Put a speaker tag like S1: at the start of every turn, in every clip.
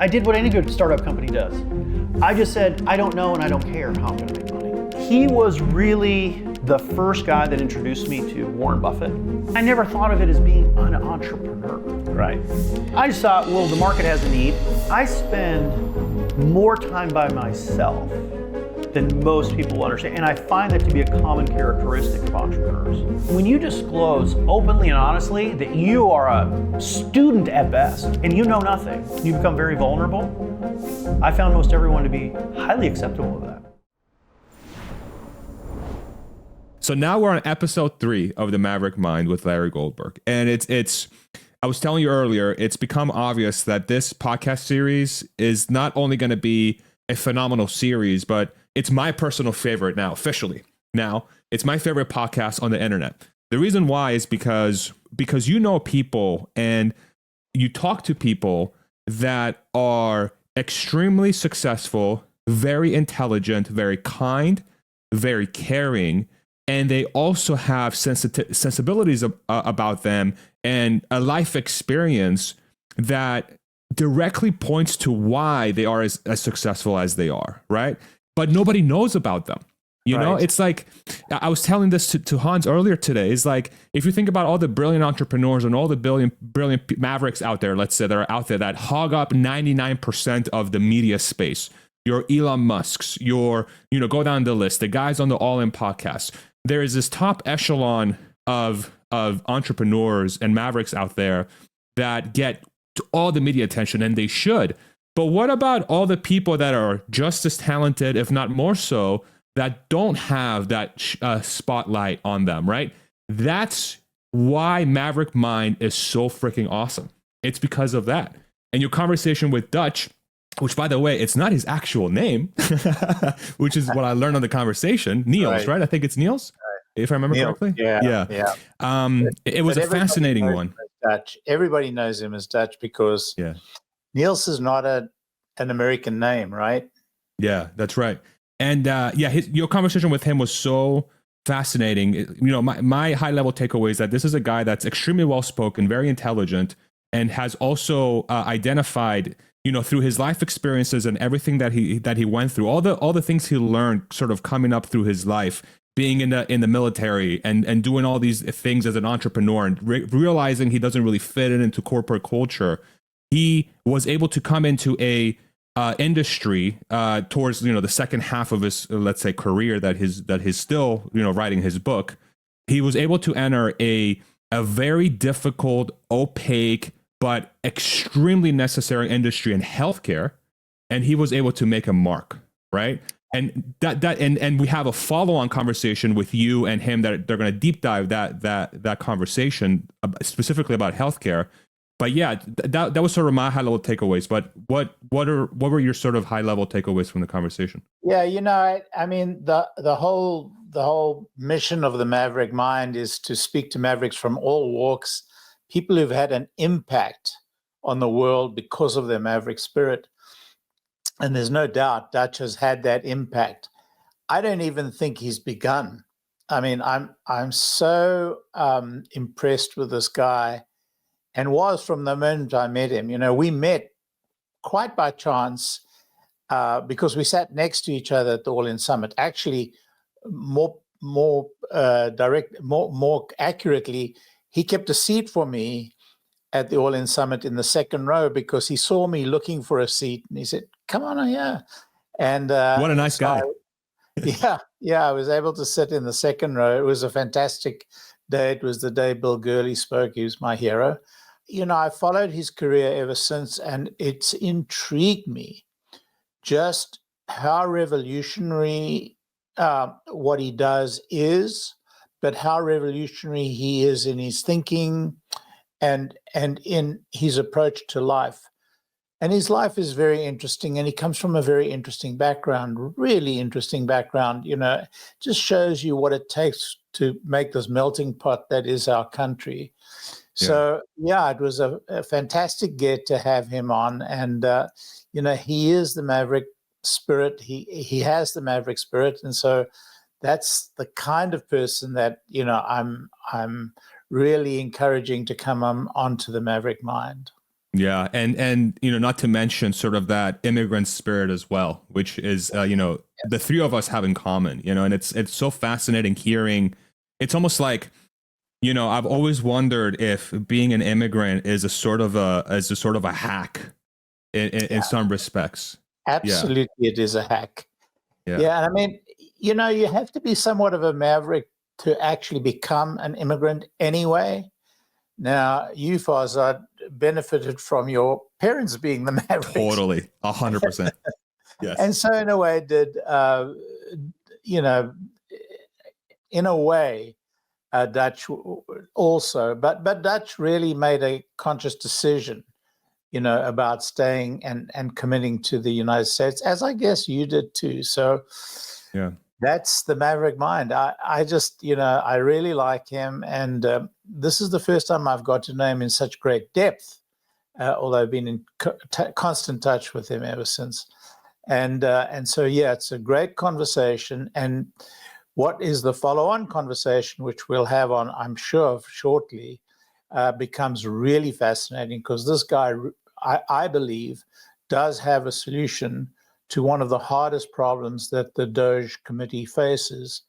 S1: I did what any good startup company does. I just said, I don't know and I don't care how I'm going to make money. He was really the first guy that introduced me to Warren Buffett. I never thought of it as being an entrepreneur.
S2: Right.
S1: I just thought, well, the market has a need. I spend more time by myself than most people understand. And I find that to be a common characteristic of entrepreneurs. When you disclose openly and honestly that you are a student at best and you know nothing, you become very vulnerable. I found most everyone to be highly acceptable of that.
S3: So now we're on episode 3 of the Maverick Mind with Larry Goldberg. And it's I was telling you earlier, it's become obvious that this podcast series is not only going to be a phenomenal series, but it's my personal favorite now, officially. Now, it's my favorite podcast on the internet. The reason why is because you know people and you talk to people that are extremely successful, very intelligent, very kind, very caring, and they also have sensibilities about them and a life experience that directly points to why they are as successful as they are, right? But nobody knows about them. You know, it's like, I was telling this to Hans earlier today, is like, if you think about all the brilliant entrepreneurs and all the brilliant mavericks out there, let's say that are out there that hog up 99% of the media space, your Elon Musks, go down the list, the guys on the All In podcast, there is this top echelon of entrepreneurs and mavericks out there that get all the media attention, and they should. But what about all the people that are just as talented, if not more so, that don't have that spotlight on them, right? That's why Maverick Mind is so freaking awesome. It's because of that. And your conversation with Dutch, which, by the way, it's not his actual name, which is what I learned on the conversation. Niels, right? I think it's Niels, if I remember correctly.
S2: Yeah.
S3: It was a fascinating one.
S2: Dutch. Everybody knows him as Dutch because Niels is not an American name, right?
S3: Yeah, that's right. And your conversation with him was so fascinating. You know, my high level takeaway is that this is a guy that's extremely well spoken, very intelligent, and has also identified, you know, through his life experiences and everything that he went through, all the things he learned, sort of coming up through his life, being in the military and doing all these things as an entrepreneur and realizing he doesn't really fit into corporate culture. He was able to come into a industry towards, you know, the second half of his, let's say, career that he's still, you know, writing his book. He was able to enter a very difficult, opaque, but extremely necessary industry in healthcare, and he was able to make a mark, right? And and we have a follow-on conversation with you and him that they're going to deep dive that conversation specifically about healthcare. But yeah, that was sort of my high-level takeaways. But what were your sort of high-level takeaways from the conversation?
S2: Yeah, you know, I mean, the whole mission of the Maverick Mind is to speak to mavericks from all walks, people who've had an impact on the world because of their maverick spirit. And there's no doubt Dutch has had that impact. I don't even think he's begun. I mean, I'm so impressed with this guy, and was from the moment I met him. You know, we met quite by chance because we sat next to each other at the All In Summit. Actually, more accurately, he kept a seat for me at the All In Summit in the second row because he saw me looking for a seat, and he said, "Come on here." And
S3: what a nice guy.
S2: I was able to sit in the second row. It was a fantastic day. It was the day Bill Gurley spoke. He was my hero. You know, I followed his career ever since, and it's intrigued me just how revolutionary what he does is, but how revolutionary he is in his thinking and in his approach to life. And his life is very interesting, and he comes from a very interesting background, really interesting background. You know, just shows you what it takes to make this melting pot that is our country. Yeah. So, yeah, it was a fantastic get to have him on. And, you know, he is the Maverick spirit. He has the Maverick spirit. And so that's the kind of person that, you know, I'm really encouraging to come onto the Maverick Mind.
S3: Yeah, and not to mention sort of that immigrant spirit as well, which is the three of us have in common, and it's so fascinating hearing. It's almost like, I've always wondered if being an immigrant is a sort of a hack in some respects.
S2: Absolutely, it is a hack.
S3: Yeah.
S2: Yeah, and I mean, you have to be somewhat of a maverick to actually become an immigrant anyway. Now, you, Farzad, benefited from your parents being the mavericks.
S3: Totally, 100%. Yes.
S2: And so, in a way, in a way, Dutch also, but Dutch really made a conscious decision, about staying and committing to the United States, as I guess you did too. So,
S3: yeah.
S2: That's the maverick mind. I just, I really like him. And this is the first time I've got to know him in such great depth, although I've been in constant touch with him ever since. And so, yeah, it's a great conversation. And what is the follow-on conversation, which we'll have on, I'm sure, shortly, becomes really fascinating, because this guy, I believe, does have a solution to one of the hardest problems that the DOGE committee faces,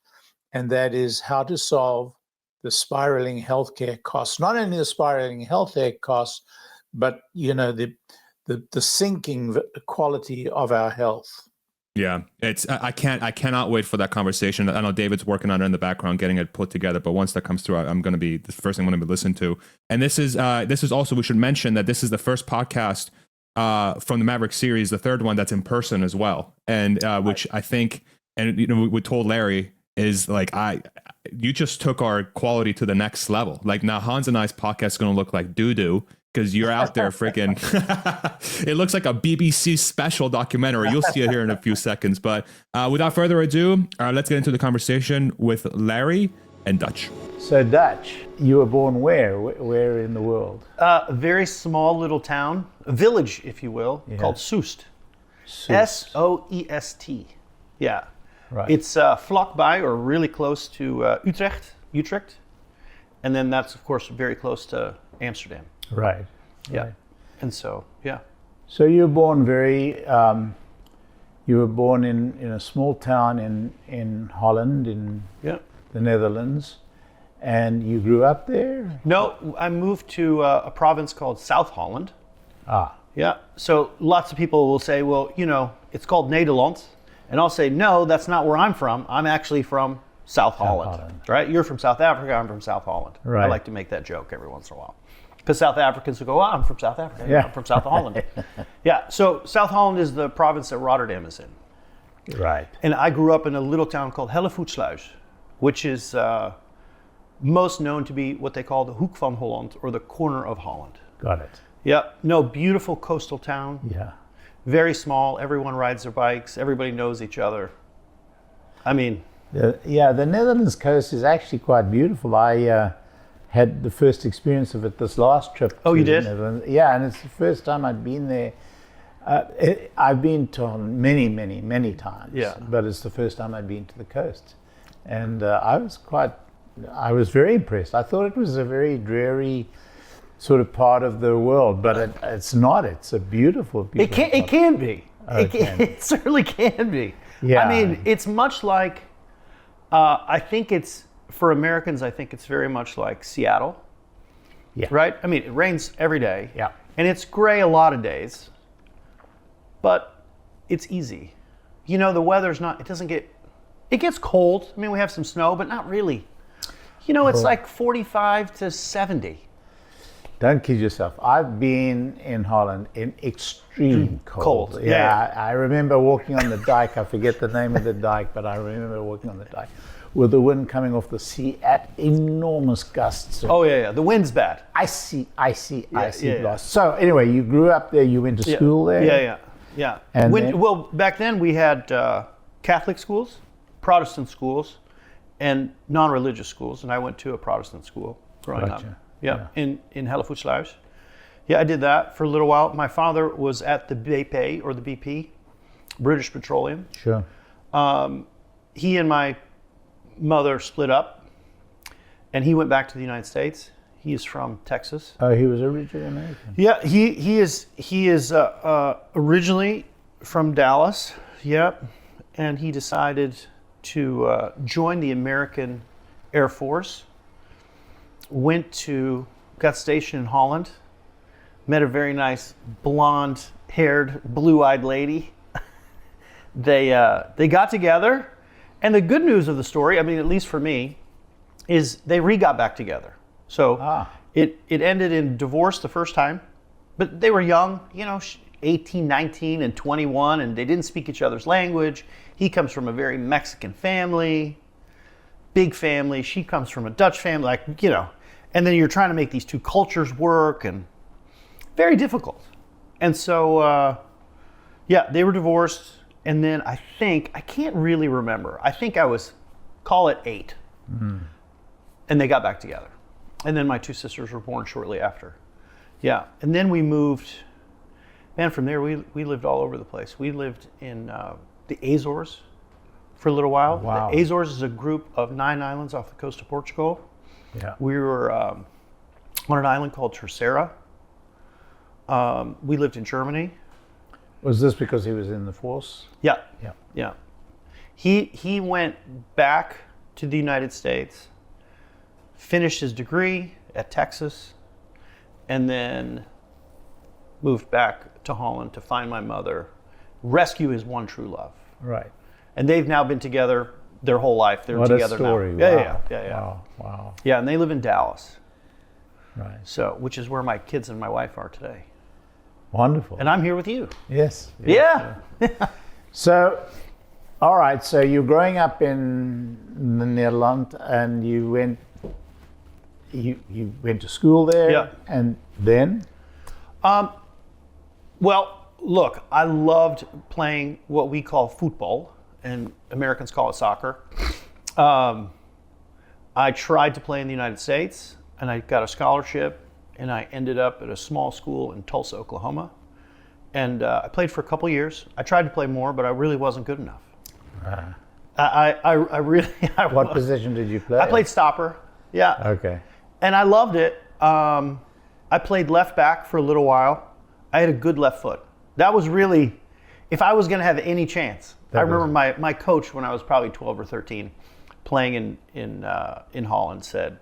S2: and that is how to solve the spiraling healthcare costs. Not only the spiraling healthcare costs, but the sinking quality of our health.
S3: Yeah, I cannot wait for that conversation. I know David's working on it in the background, getting it put together. But once that comes through, I'm going to be the first thing I'm going to listen to. And this is also, we should mention that this is the first podcast from the Maverick series, the third one that's in person as well, and which I think, and we told Larry, is like, you just took our quality to the next level. Like, now Hans and I's podcast is going to look like doo-doo, because you're out there freaking it looks like a BBC special documentary. You'll see it here in a few seconds. But without further ado, let's get into the conversation with Larry and Dutch.
S2: So, Dutch, you were born where? Where in the world?
S1: A very small little town, a village, if you will, called Soest. Soest. Yeah.
S2: Right.
S1: It's vlak by, or really close to Utrecht. And then that's, of course, very close to Amsterdam.
S2: Right.
S1: Yeah.
S2: Right.
S1: And so, yeah.
S2: So you were born in a small town in Holland, in the Netherlands, and you grew up there?
S1: No, I moved to a province called South Holland.
S2: Ah.
S1: Yeah. So lots of people will say, well, it's called Nederland. And I'll say, no, that's not where I'm from. I'm actually from South Holland. Right? You're from South Africa, I'm from South Holland.
S2: Right.
S1: I like to make that joke every once in a while. Because South Africans will go, oh, I'm from South Africa.
S2: Yeah.
S1: I'm from South Holland. Yeah. So South Holland is the province that Rotterdam is in.
S2: Right.
S1: And I grew up in a little town called Hellevoetsluis, which is most known to be what they call the Hoek van Holland, or the corner of Holland.
S2: Got it.
S1: Yeah. No, beautiful coastal town.
S2: Yeah.
S1: Very small. Everyone rides their bikes. Everybody knows each other. I mean...
S2: the Netherlands coast is actually quite beautiful. I had the first experience of it this last trip.
S1: Oh, you did?
S2: Netherlands. Yeah, and it's the first time I'd been there. I've been to many, many, many times.
S1: Yeah.
S2: But it's the first time I'd been to the coast, and I was very impressed. I thought it was a very dreary sort of part of the world, but it's not. It's a beautiful, beautiful.
S1: It can be.
S2: Oh,
S1: It certainly can be.
S2: Yeah.
S1: I mean, it's much like. I think it's, for Americans, I think it's very much like Seattle.
S2: Yeah.
S1: Right? I mean, it rains every day.
S2: Yeah.
S1: And it's gray a lot of days. But it's easy. The weather's not, it gets cold. I mean, we have some snow, but not really. It's like 45 to 70.
S2: Don't kid yourself. I've been in Holland in extreme cold.
S1: Yeah.
S2: I remember walking on the dike. I forget the name of the dike, but I remember walking on the dike with the wind coming off the sea at enormous gusts.
S1: Oh, yeah. The wind's bad.
S2: Icy blast.
S1: Yeah.
S2: So anyway, you grew up there. You went to school there?
S1: Yeah.
S2: And
S1: well, back then we had Catholic schools, Protestant schools, and non-religious schools. And I went to a Protestant school growing up. Yeah, in Hellevoetsluis. Yeah, I did that for a little while. My father was at the BP, or the BP, British Petroleum.
S2: Sure.
S1: He and my mother split up, and he went back to the United States. He is from Texas.
S2: Oh, he was originally American.
S1: Yeah, he is originally from Dallas. Yep, and he decided to join the American Air Force. Got stationed in Holland. Met a very nice blonde-haired, blue-eyed lady. They got together, and the good news of the story, I mean, at least for me, is they got back together. So it ended in divorce the first time, but they were young, 18, 19, and 21, and they didn't speak each other's language. He comes from a very Mexican family, big family. She comes from a Dutch family, and then you're trying to make these two cultures work, and very difficult. And so, they were divorced, and then I can't really remember. I think I was, call it 8, and they got back together. And then my 2 sisters were born shortly after. Yeah, and then we moved, from there we lived all over the place. We lived in the Azores for a little while.
S2: Wow.
S1: The Azores is a group of 9 islands off the coast of Portugal.
S2: Yeah.
S1: We were on an island called Terceira. We lived in Germany.
S2: Was this because he was in the force?
S1: Yeah.
S2: Yeah.
S1: Yeah. He went back to the United States, finished his degree at Texas, and then moved back to Holland to find my mother, rescue his one true love.
S2: Right.
S1: And they've now been together their whole life. They're
S2: What
S1: together
S2: a story.
S1: now.
S2: Wow.
S1: Yeah.
S2: Wow.
S1: Yeah, and they live in Dallas.
S2: Right.
S1: So, which is where my kids and my wife are today.
S2: Wonderful.
S1: And I'm here with you.
S2: Yes.
S1: Yeah.
S2: So, all right. So you're growing up in the Netherlands, and you went to school there.
S1: Yeah.
S2: And then?
S1: Well, look, I loved playing what we call football, and Americans call it soccer. I tried to play in the United States, and I got a scholarship, and I ended up at a small school in Tulsa, Oklahoma. And I played for a couple years. I tried to play more, but I really wasn't good enough. I really.
S2: What position did you play?
S1: I played stopper. Yeah.
S2: Okay.
S1: And I loved it. I played left back for a little while. I had a good left foot. That was really, if I was going to have any chance. I remember my coach when I was probably 12 or 13, playing in Holland, said,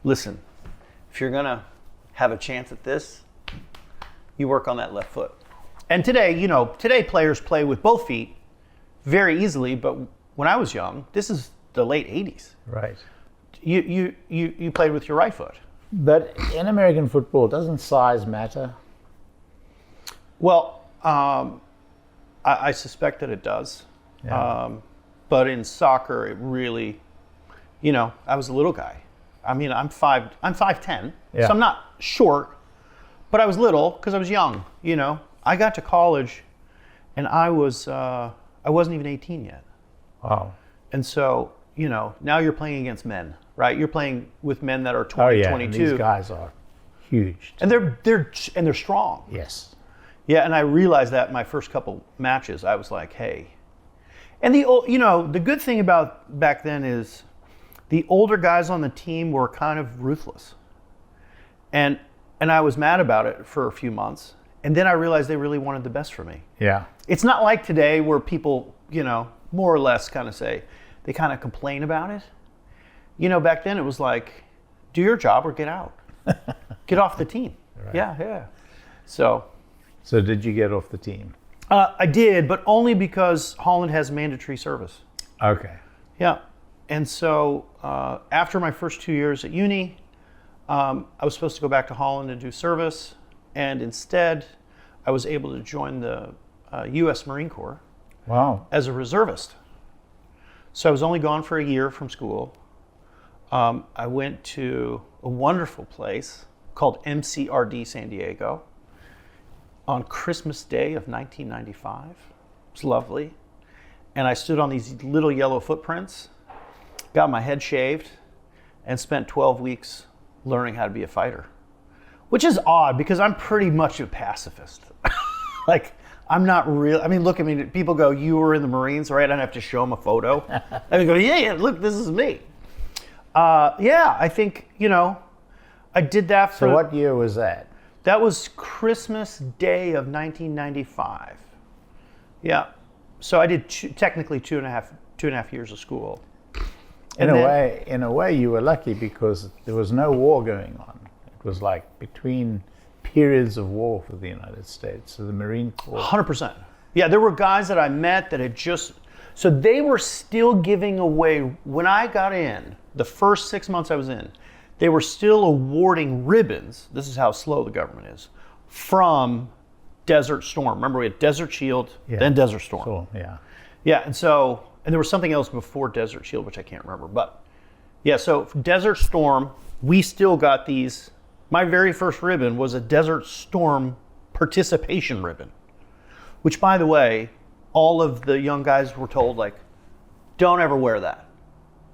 S1: "Listen, if you're going to have a chance at this, you work on that left foot." And today players play with both feet very easily. But when I was young, this is the late 80s.
S2: Right.
S1: You played with your right foot.
S2: But in American football, doesn't size matter?
S1: Well, I suspect that it does.
S2: Yeah.
S1: But in soccer, it really, I was a little guy. I mean, I'm 5'10",
S2: Yeah.
S1: so I'm not short, but I was little because I was young. I got to college, and I wasn't even 18 yet.
S2: Wow.
S1: And so, now you're playing against men, right? You're playing with men that are 20,
S2: Oh yeah.
S1: 22,
S2: And these guys are huge.
S1: and they're strong.
S2: Yes.
S1: Yeah, and I realized that in my first couple matches, I was like, hey. And the good thing about back then is the older guys on the team were kind of ruthless. And I was mad about it for a few months. And then I realized they really wanted the best for me.
S2: Yeah.
S1: It's not like today where people, more or less kind of say, they kind of complain about it. Back then it was like, do your job or get out. Get off the team.
S2: Right.
S1: Yeah.
S2: So did you get off the team?
S1: I did, but only because Holland has mandatory service.
S2: Okay.
S1: Yeah. And so after my first 2 years at uni, I was supposed to go back to Holland and do service. And instead, I was able to join the U.S. Marine Corps.
S2: Wow.
S1: As a reservist. So I was only gone for a year from school. I went to a wonderful place called MCRD San Diego on Christmas Day of 1995. It was lovely. And I stood on these little yellow footprints, got my head shaved, and spent 12 weeks learning how to be a fighter. Which is odd because I'm pretty much a pacifist. I'm not real. I mean, look at me. People go, "You were in the Marines, right?" I don't have to show them a photo. I go, yeah, look, this is me. I think, I did that for...
S2: So what year was that?
S1: That was Christmas Day of 1995. Yeah. So I did technically two and a half years of school.
S2: In a way, you were lucky because there was no war going on. It was like between periods of war for the United States. So the Marine Corps.
S1: 100%. Yeah, there were guys that I met that had just... So they were still giving away, when I got in, the first 6 months I was in, they were still awarding ribbons, this is how slow the government is, from Desert Storm. Remember, we had Desert Shield, then Desert Storm.
S2: Cool, yeah.
S1: Yeah, and there was something else before Desert Shield, which I can't remember. But yeah, so Desert Storm, we still got these. My very first ribbon was a Desert Storm participation ribbon, which, by the way, all of the young guys were told, like, don't ever wear that.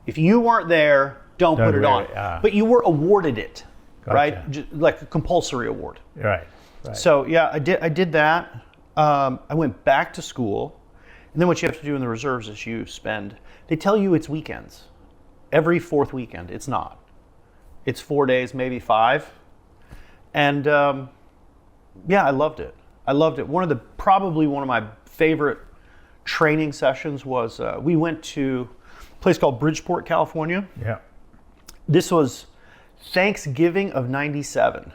S1: If you weren't there, don't put it on. But you were awarded it, right? Like a compulsory award.
S2: Right.
S1: So yeah, I did that. I went back to school, and then what you have to do in the reserves is they tell you it's weekends. Every fourth weekend. It's not. It's 4 days, maybe 5. And yeah, I loved it. I loved it. Probably one of my favorite training sessions was we went to a place called Bridgeport, California.
S2: Yeah.
S1: This was Thanksgiving of '97.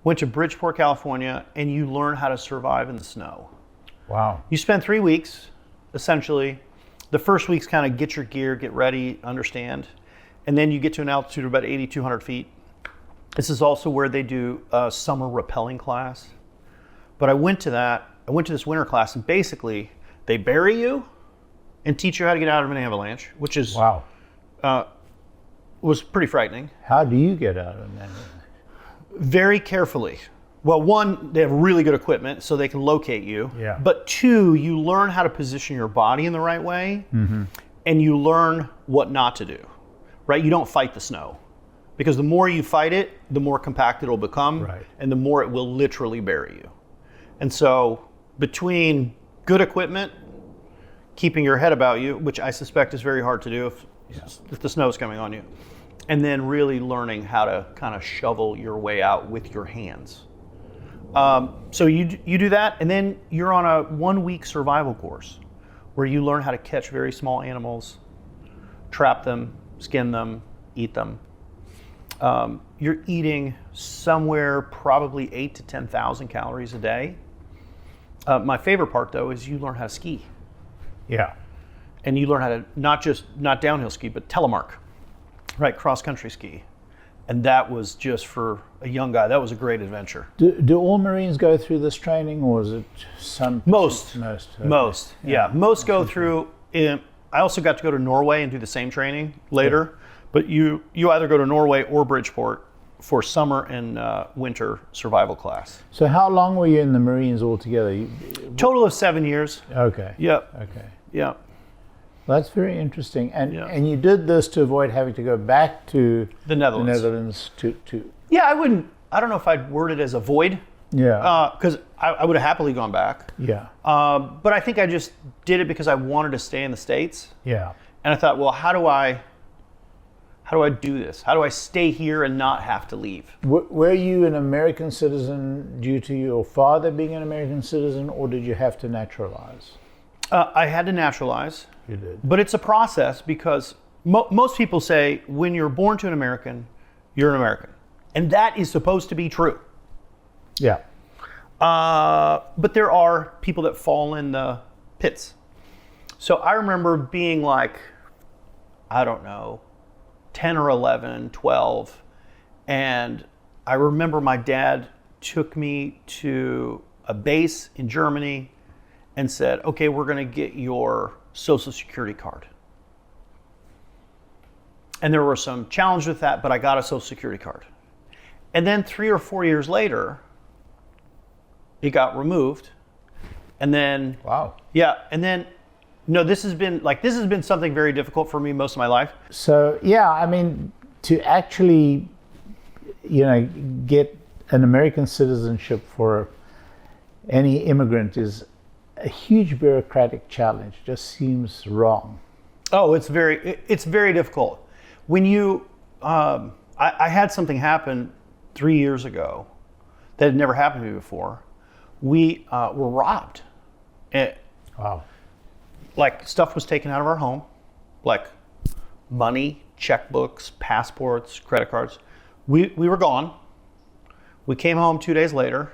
S1: Went to Bridgeport, California, and you learn how to survive in the snow.
S2: Wow.
S1: You spend 3 weeks, essentially. The first week's kind of get your gear, get ready, understand. And then you get to an altitude of about 8,200 feet. This is also where they do a summer rappelling class. But I went to this winter class, and basically they bury you and teach you how to get out of an avalanche, which is
S2: wow.
S1: Was pretty frightening.
S2: How do you get out of that?
S1: Very carefully. Well, one, they have really good equipment so they can locate you.
S2: Yeah.
S1: But two, you learn how to position your body in the right way, and you learn what not to do, right? You don't fight the snow, because the more you fight it, the more compact it'll become, and the more it will literally bury you. And so between good equipment, keeping your head about you, which I suspect is very hard to do if the snow is coming on you, and then really learning how to kind of shovel your way out with your hands. So you do that, and then you're on a 1 week survival course where you learn how to catch very small animals, trap them, skin them, eat them. You're eating somewhere probably 8,000 to 10,000 calories a day. My favorite part, though, is you learn how to ski.
S2: Yeah.
S1: And you learn how to not downhill ski, but telemark, right? Cross-country ski. And that was just, for a young guy, that was a great adventure.
S2: Do all Marines go through this training, or is it some?
S1: Most.
S2: Okay.
S1: Most, yeah. Most go through. I also got to go to Norway and do the same training later. But you either go to Norway or Bridgeport for summer and winter survival class.
S2: So how long were you in the Marines altogether?
S1: Total of 7 years.
S2: Okay.
S1: Yep.
S2: Okay.
S1: Yeah.
S2: Well, that's very interesting. And you did this to avoid having to go back to
S1: the
S2: Netherlands to
S1: Yeah, I don't know if I'd word it as avoid.
S2: Yeah.
S1: Because I would have happily gone back.
S2: Yeah.
S1: But I think I just did it because I wanted to stay in the States.
S2: Yeah.
S1: And I thought, well, how do I do this? How do I stay here and not have to leave?
S2: Were you an American citizen due to your father being an American citizen, or did you have to naturalize?
S1: I had to naturalize.
S2: You did.
S1: But it's a process, because most people say when you're born to an American, you're an American. And that is supposed to be true.
S2: Yeah.
S1: But there are people that fall in the pits. So I remember being like, I don't know, 10 or 11, 12. And I remember my dad took me to a base in Germany and said, okay, we're going to get your Social Security card. And there were some challenges with that, but I got a Social Security card. And then 3 or 4 years later, it got removed. And then,
S2: wow.
S1: Yeah, and then, no, this has been something very difficult for me most of my life.
S2: So, yeah, I mean, to actually, get an American citizenship for any immigrant is a huge bureaucratic challenge. Just seems wrong.
S1: Oh, it's very difficult. When you I had something happen 3 years ago that had never happened to me before. We were robbed.
S2: Wow.
S1: Like stuff was taken out of our home, like money, checkbooks, passports, credit cards. We were gone. We came home 2 days later,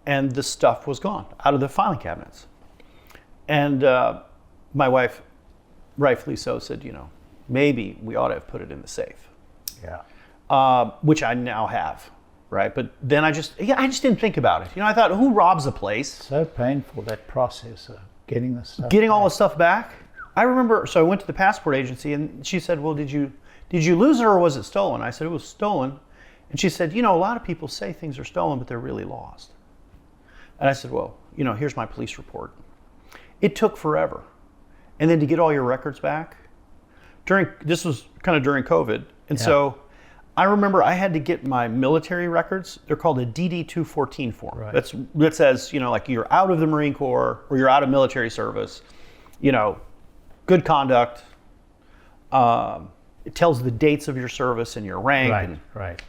S1: and the stuff was gone out of the filing cabinets. And my wife, rightfully so, said, maybe we ought to have put it in the safe.
S2: Yeah.
S1: Which I now have, right? But then I just didn't think about it. I thought, who robs a place?
S2: So painful, that process of getting the stuff.
S1: Getting all the stuff back. I remember, so I went to the passport agency and she said, well, did you lose it or was it stolen? I said, it was stolen. And she said, a lot of people say things are stolen, but they're really lost. And I said, well, here's my police report. It took forever. And then to get all your records back, this was kind of during COVID. And so I remember I had to get my military records. They're called a DD-214 form.
S2: Right.
S1: That says, like you're out of the Marine Corps or you're out of military service, good conduct. It tells the dates of your service and your rank.
S2: Right, right.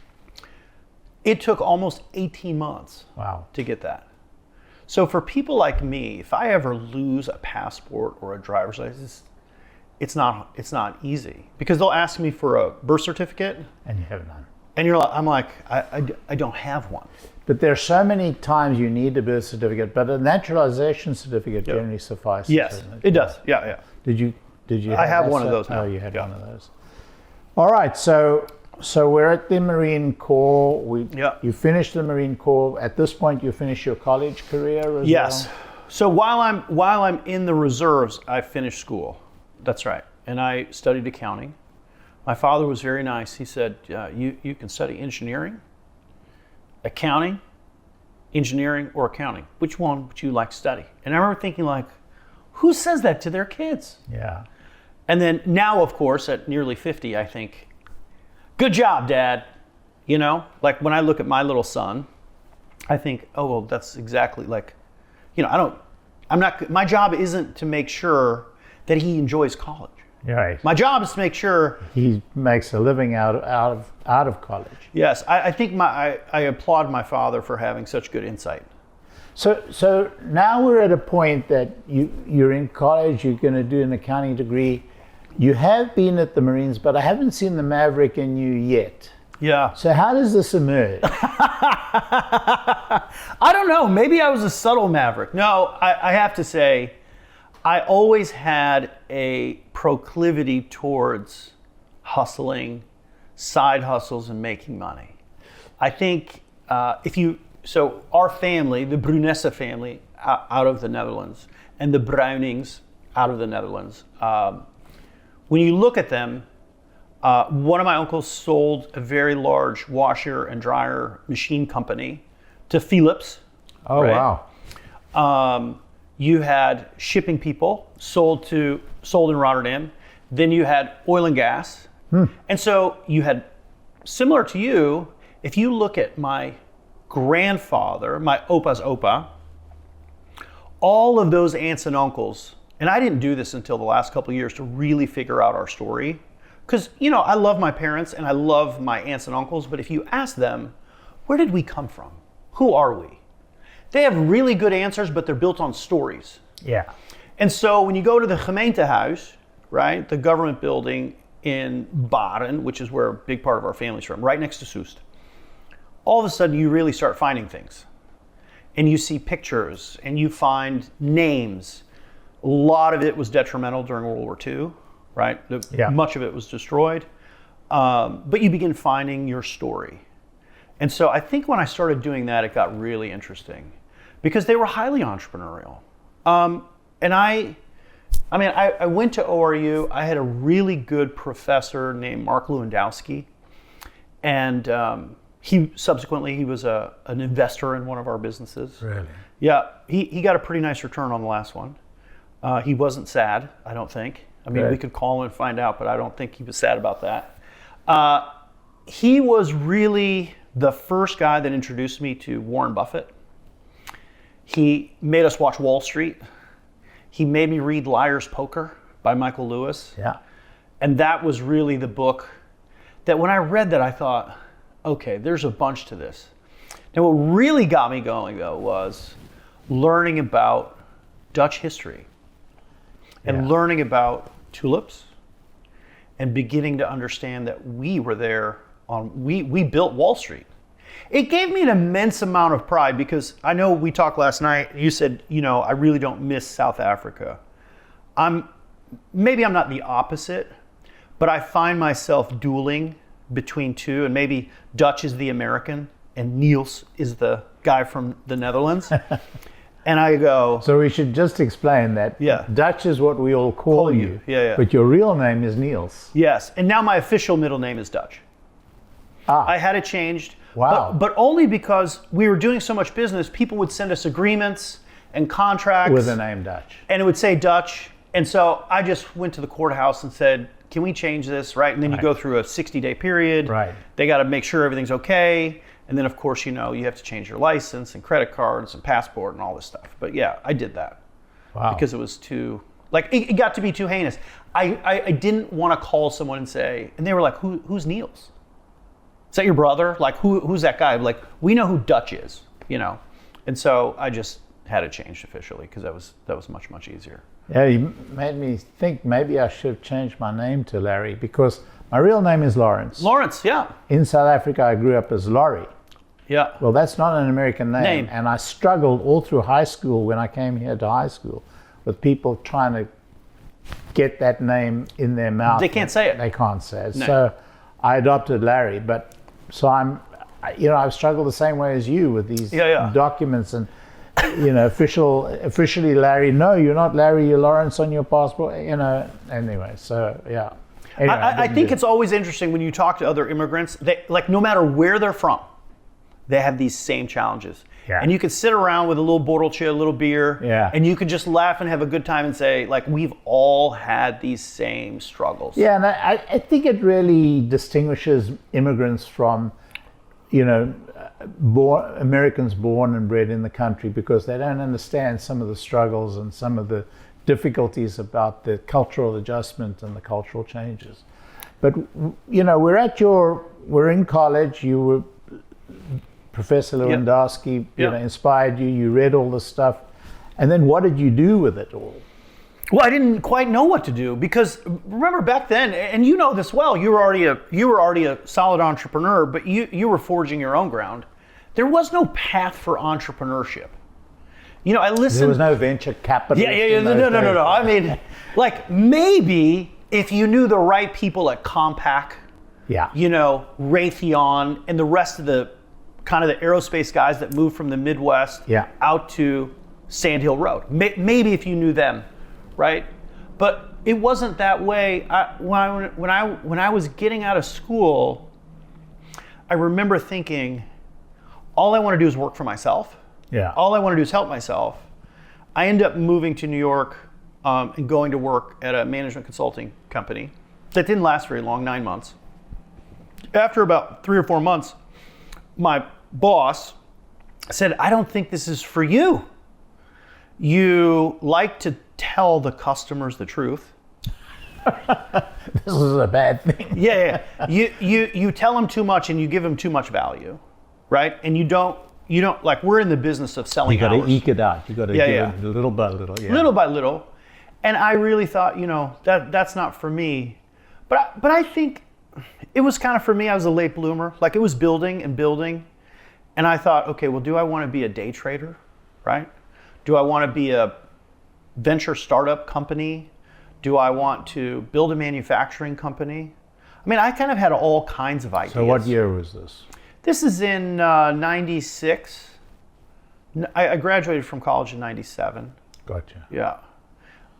S1: It took almost 18 months to get that. So for people like me, if I ever lose a passport or a driver's license, it's not easy because they'll ask me for a birth certificate.
S2: And you have none.
S1: And I'm like, I don't have one.
S2: But there are so many times you need a birth certificate, but a naturalization certificate generally suffices.
S1: Yes, it does. Yeah.
S2: Did you
S1: I have one of those now.
S2: Oh, you had one of those. All right, so we're at the Marine Corps. You finished the Marine Corps. At this point, you finished your college career as well?
S1: Yes. So while I'm in the reserves, I finished school. That's right. And I studied accounting. My father was very nice. He said, you can study engineering, accounting, engineering, or accounting. Which one would you like to study? And I remember thinking who says that to their kids?
S2: Yeah.
S1: And then now, of course, at nearly 50, I think, good job, Dad. Like when I look at my little son, I think, oh, well, that's exactly my job isn't to make sure that he enjoys college.
S2: Right.
S1: My job is to make sure
S2: he makes a living out of college.
S1: Yes, I think I applaud my father for having such good insight.
S2: So now we're at a point that you're in college, you're going to do an accounting degree. You have been at the Marines, but I haven't seen the Maverick in you yet.
S1: Yeah.
S2: So how does this emerge?
S1: I don't know. Maybe I was a subtle Maverick. No, I have to say, I always had a proclivity towards hustling, side hustles, and making money. I think so our family, the Brunesse family out of the Netherlands, and the Brownings out of the Netherlands, when you look at them, one of my uncles sold a very large washer and dryer machine company to Philips.
S2: Oh, right?
S1: Wow. You had shipping people sold in Rotterdam. Then you had oil and gas. And so you had, similar to you, if you look at my grandfather, my opa's opa, all of those aunts and uncles, and I didn't do this until the last couple of years to really figure out our story. Because, I love my parents and I love my aunts and uncles, but if you ask them, where did we come from? Who are we? They have really good answers, but they're built on stories.
S2: Yeah.
S1: And so when you go to the gemeentehuis, right, the government building in Baden, which is where a big part of our family's from, right next to Soest, all of a sudden you really start finding things. And you see pictures and you find names. A lot of it was detrimental during World War II, right? Much of it was destroyed. But you begin finding your story. And so I think when I started doing that, it got really interesting because they were highly entrepreneurial. And I went to ORU. I had a really good professor named Mark Lewandowski. And he was an investor in one of our businesses.
S2: Really?
S1: Yeah, he got a pretty nice return on the last one. He wasn't sad, I don't think. We could call him and find out, but I don't think he was sad about that. He was really the first guy that introduced me to Warren Buffett. He made us watch Wall Street. He made me read Liar's Poker by Michael Lewis.
S2: Yeah.
S1: And that was really the book that when I read that, I thought, okay, there's a bunch to this. Now, what really got me going, though, was learning about Dutch history and learning about tulips and beginning to understand that we were there we built Wall Street. It gave me an immense amount of pride because I know we talked last night, you said, I really don't miss South Africa. Maybe I'm not the opposite, but I find myself dueling between two, and maybe Dutch is the American and Niels is the guy from the Netherlands. And I go...
S2: So we should just explain that Dutch is what we all call you.
S1: Yeah.
S2: But your real name is Niels.
S1: Yes, and now my official middle name is Dutch. I had it changed.
S2: Wow.
S1: But only because we were doing so much business, people would send us agreements and contracts.
S2: With the name Dutch.
S1: And it would say Dutch. And so I just went to the courthouse and said, can we change this, right? And then you go through a 60-day period.
S2: Right.
S1: They got to make sure everything's okay. And then, of course, you have to change your license and credit cards and passport and all this stuff. But yeah, I did that.
S2: Wow.
S1: Because it was too, it got to be too heinous. I didn't want to call someone and say, and they were like, who's Niels? Is that your brother? Like, who's that guy? Like, we know who Dutch is, And so I just had it changed officially because that was much, much easier.
S2: Yeah, you made me think maybe I should have changed my name to Larry because my real name is Lawrence.
S1: Lawrence, yeah.
S2: In South Africa, I grew up as Laurie.
S1: Yeah.
S2: Well, that's not an American name. And I struggled all through high school when I came here to high school with people trying to get that name in their mouth.
S1: They can't say it.
S2: They can't say it.
S1: No.
S2: So I adopted Larry. But so I've struggled the same way as you with these documents and, officially Larry. No, you're not Larry, you're Lawrence on your passport, Anyway, so yeah. Anyway,
S1: I think it's always interesting when you talk to other immigrants, no matter where they're from, they have these same challenges. Yeah. And you can sit around with a little borreltje, a little beer, and you can just laugh and have a good time and say, we've all had these same struggles.
S2: Yeah, and I think it really distinguishes immigrants from, Americans born and bred in the country because they don't understand some of the struggles and some of the difficulties about the cultural adjustment and the cultural changes. But, we're in college, you were... Professor Lewandowski inspired you, you read all this stuff, and then what did you do with it all?
S1: Well, I didn't quite know what to do because remember back then, and you know this well, you were already a solid entrepreneur, but you were forging your own ground. There was no path for entrepreneurship. I listened.
S2: There was no venture capital.
S1: Yeah. No. I mean, maybe if you knew the right people at Compaq, Raytheon, and the rest of the kind of the aerospace guys that moved from the Midwest out to Sand Hill Road. Maybe if you knew them, right? But it wasn't that way. When I was getting out of school, I remember thinking, all I want to do is work for myself. Yeah. All I want to do is help myself. I ended up moving to New York and going to work at a management consulting company that didn't last very long, 9 months. After about 3 or 4 months, my boss said, I don't think this is for you. You like to tell the customers the truth.
S2: This is a bad thing.
S1: Yeah. You tell them too much and you give them too much value, right? And you don't we're in the business of selling hours.
S2: You got to eke it out. You got to give it little by little. Yeah.
S1: Little by little. And I really thought, that's not for me. But I think it was kind of for me. I was a late bloomer. It was building and building. And I thought, okay, well, do I want to be a day trader, right? Do I want to be a venture startup company? Do I want to build a manufacturing company? I mean, I kind of had all kinds of ideas.
S2: So what year was this?
S1: This is in 96. I graduated from college in 97.
S2: Gotcha.
S1: Yeah.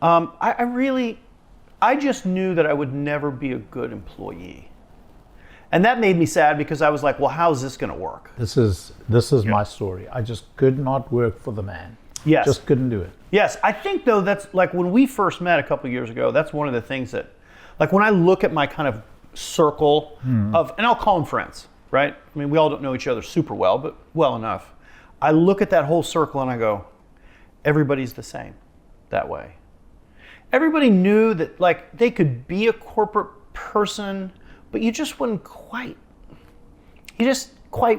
S1: I just knew that I would never be a good employee. And that made me sad because I was like, well, how's this going to work?
S2: This is my story. I just could not work for the man.
S1: Yes.
S2: Just couldn't do it.
S1: Yes. I think, though, that's when we first met a couple of years ago, that's one of the things that, when I look at my kind of circle of, and I'll call them friends, right? I mean, we all don't know each other super well, but well enough. I look at that whole circle and I go, everybody's the same that way. Everybody knew that they could be a corporate person, but you just quite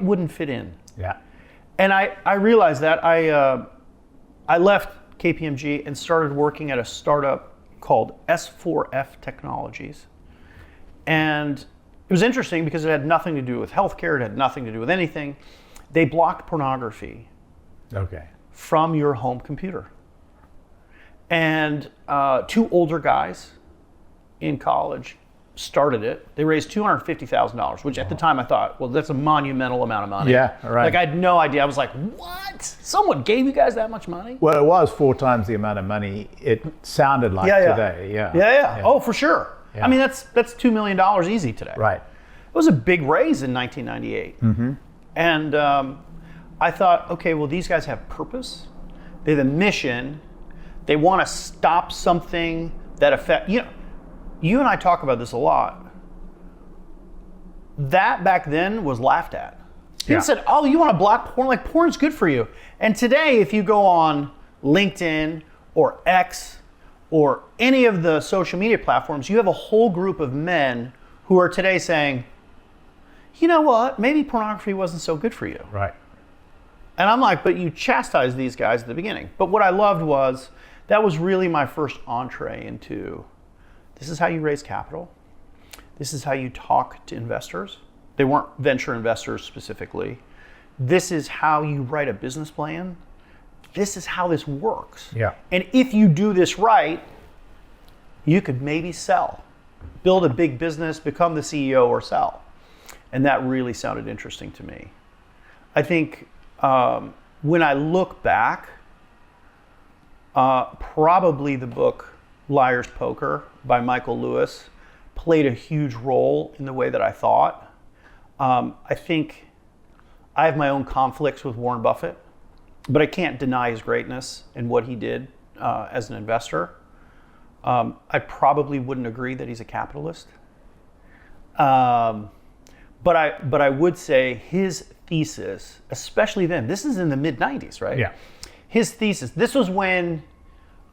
S1: wouldn't fit in.
S2: Yeah.
S1: And I realized that. I left KPMG and started working at a startup called S4F Technologies. And it was interesting because it had nothing to do with healthcare, it had nothing to do with anything. They blocked pornography from your home computer. And two older guys in college started it. They raised $250,000, which at the time I thought, well, that's a monumental amount of money.
S2: Yeah, right.
S1: Like I had no idea. I was like, what? Someone gave you guys that much money?
S2: Well, it was 4 times the amount of money it sounded like today.
S1: Yeah. Oh, for sure.
S2: Yeah.
S1: I mean, that's $2 million easy today.
S2: Right.
S1: It was a big raise in 1998. Mm-hmm. And I thought, okay, well, these guys have purpose. They have a mission. They want to stop something that you and I talk about this a lot. That back then was laughed at. People said, oh, you want to block porn? Like, porn's good for you. And today, if you go on LinkedIn or X or any of the social media platforms, you have a whole group of men who are today saying, you know what, maybe pornography wasn't so good for you.
S2: Right.
S1: And I'm like, but you chastised these guys at the beginning. But what I loved was, that was really my first entree into, this is how you raise capital. This is how you talk to investors. They weren't venture investors specifically. This is how you write a business plan. This is how this works.
S2: Yeah.
S1: And if you do this right, you could maybe sell, build a big business, become the CEO or sell. And that really sounded interesting to me. I think when I look back, probably the book Liar's Poker by Michael Lewis played a huge role in the way that I thought. I think I have my own conflicts with Warren Buffett, but I can't deny his greatness and what he did as an investor. I probably wouldn't agree that he's a capitalist. But I would say his thesis, especially then, this is in the mid-90s, right?
S2: Yeah.
S1: His thesis, this was when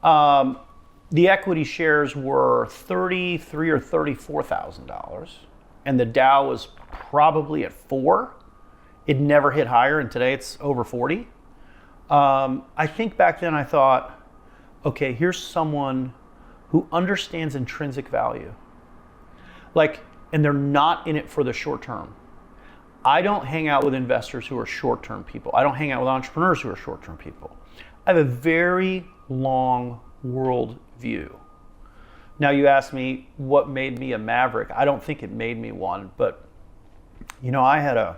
S1: the equity shares were $33,000 or $34,000, and the Dow was probably at 4. It never hit higher, and today it's over 40. I think back then I thought, okay, here's someone who understands intrinsic value. And they're not in it for the short term. I don't hang out with investors who are short-term people. I don't hang out with entrepreneurs who are short-term people. I have a very long world view. Now you ask me what made me a maverick. I don't think it made me one, but I had at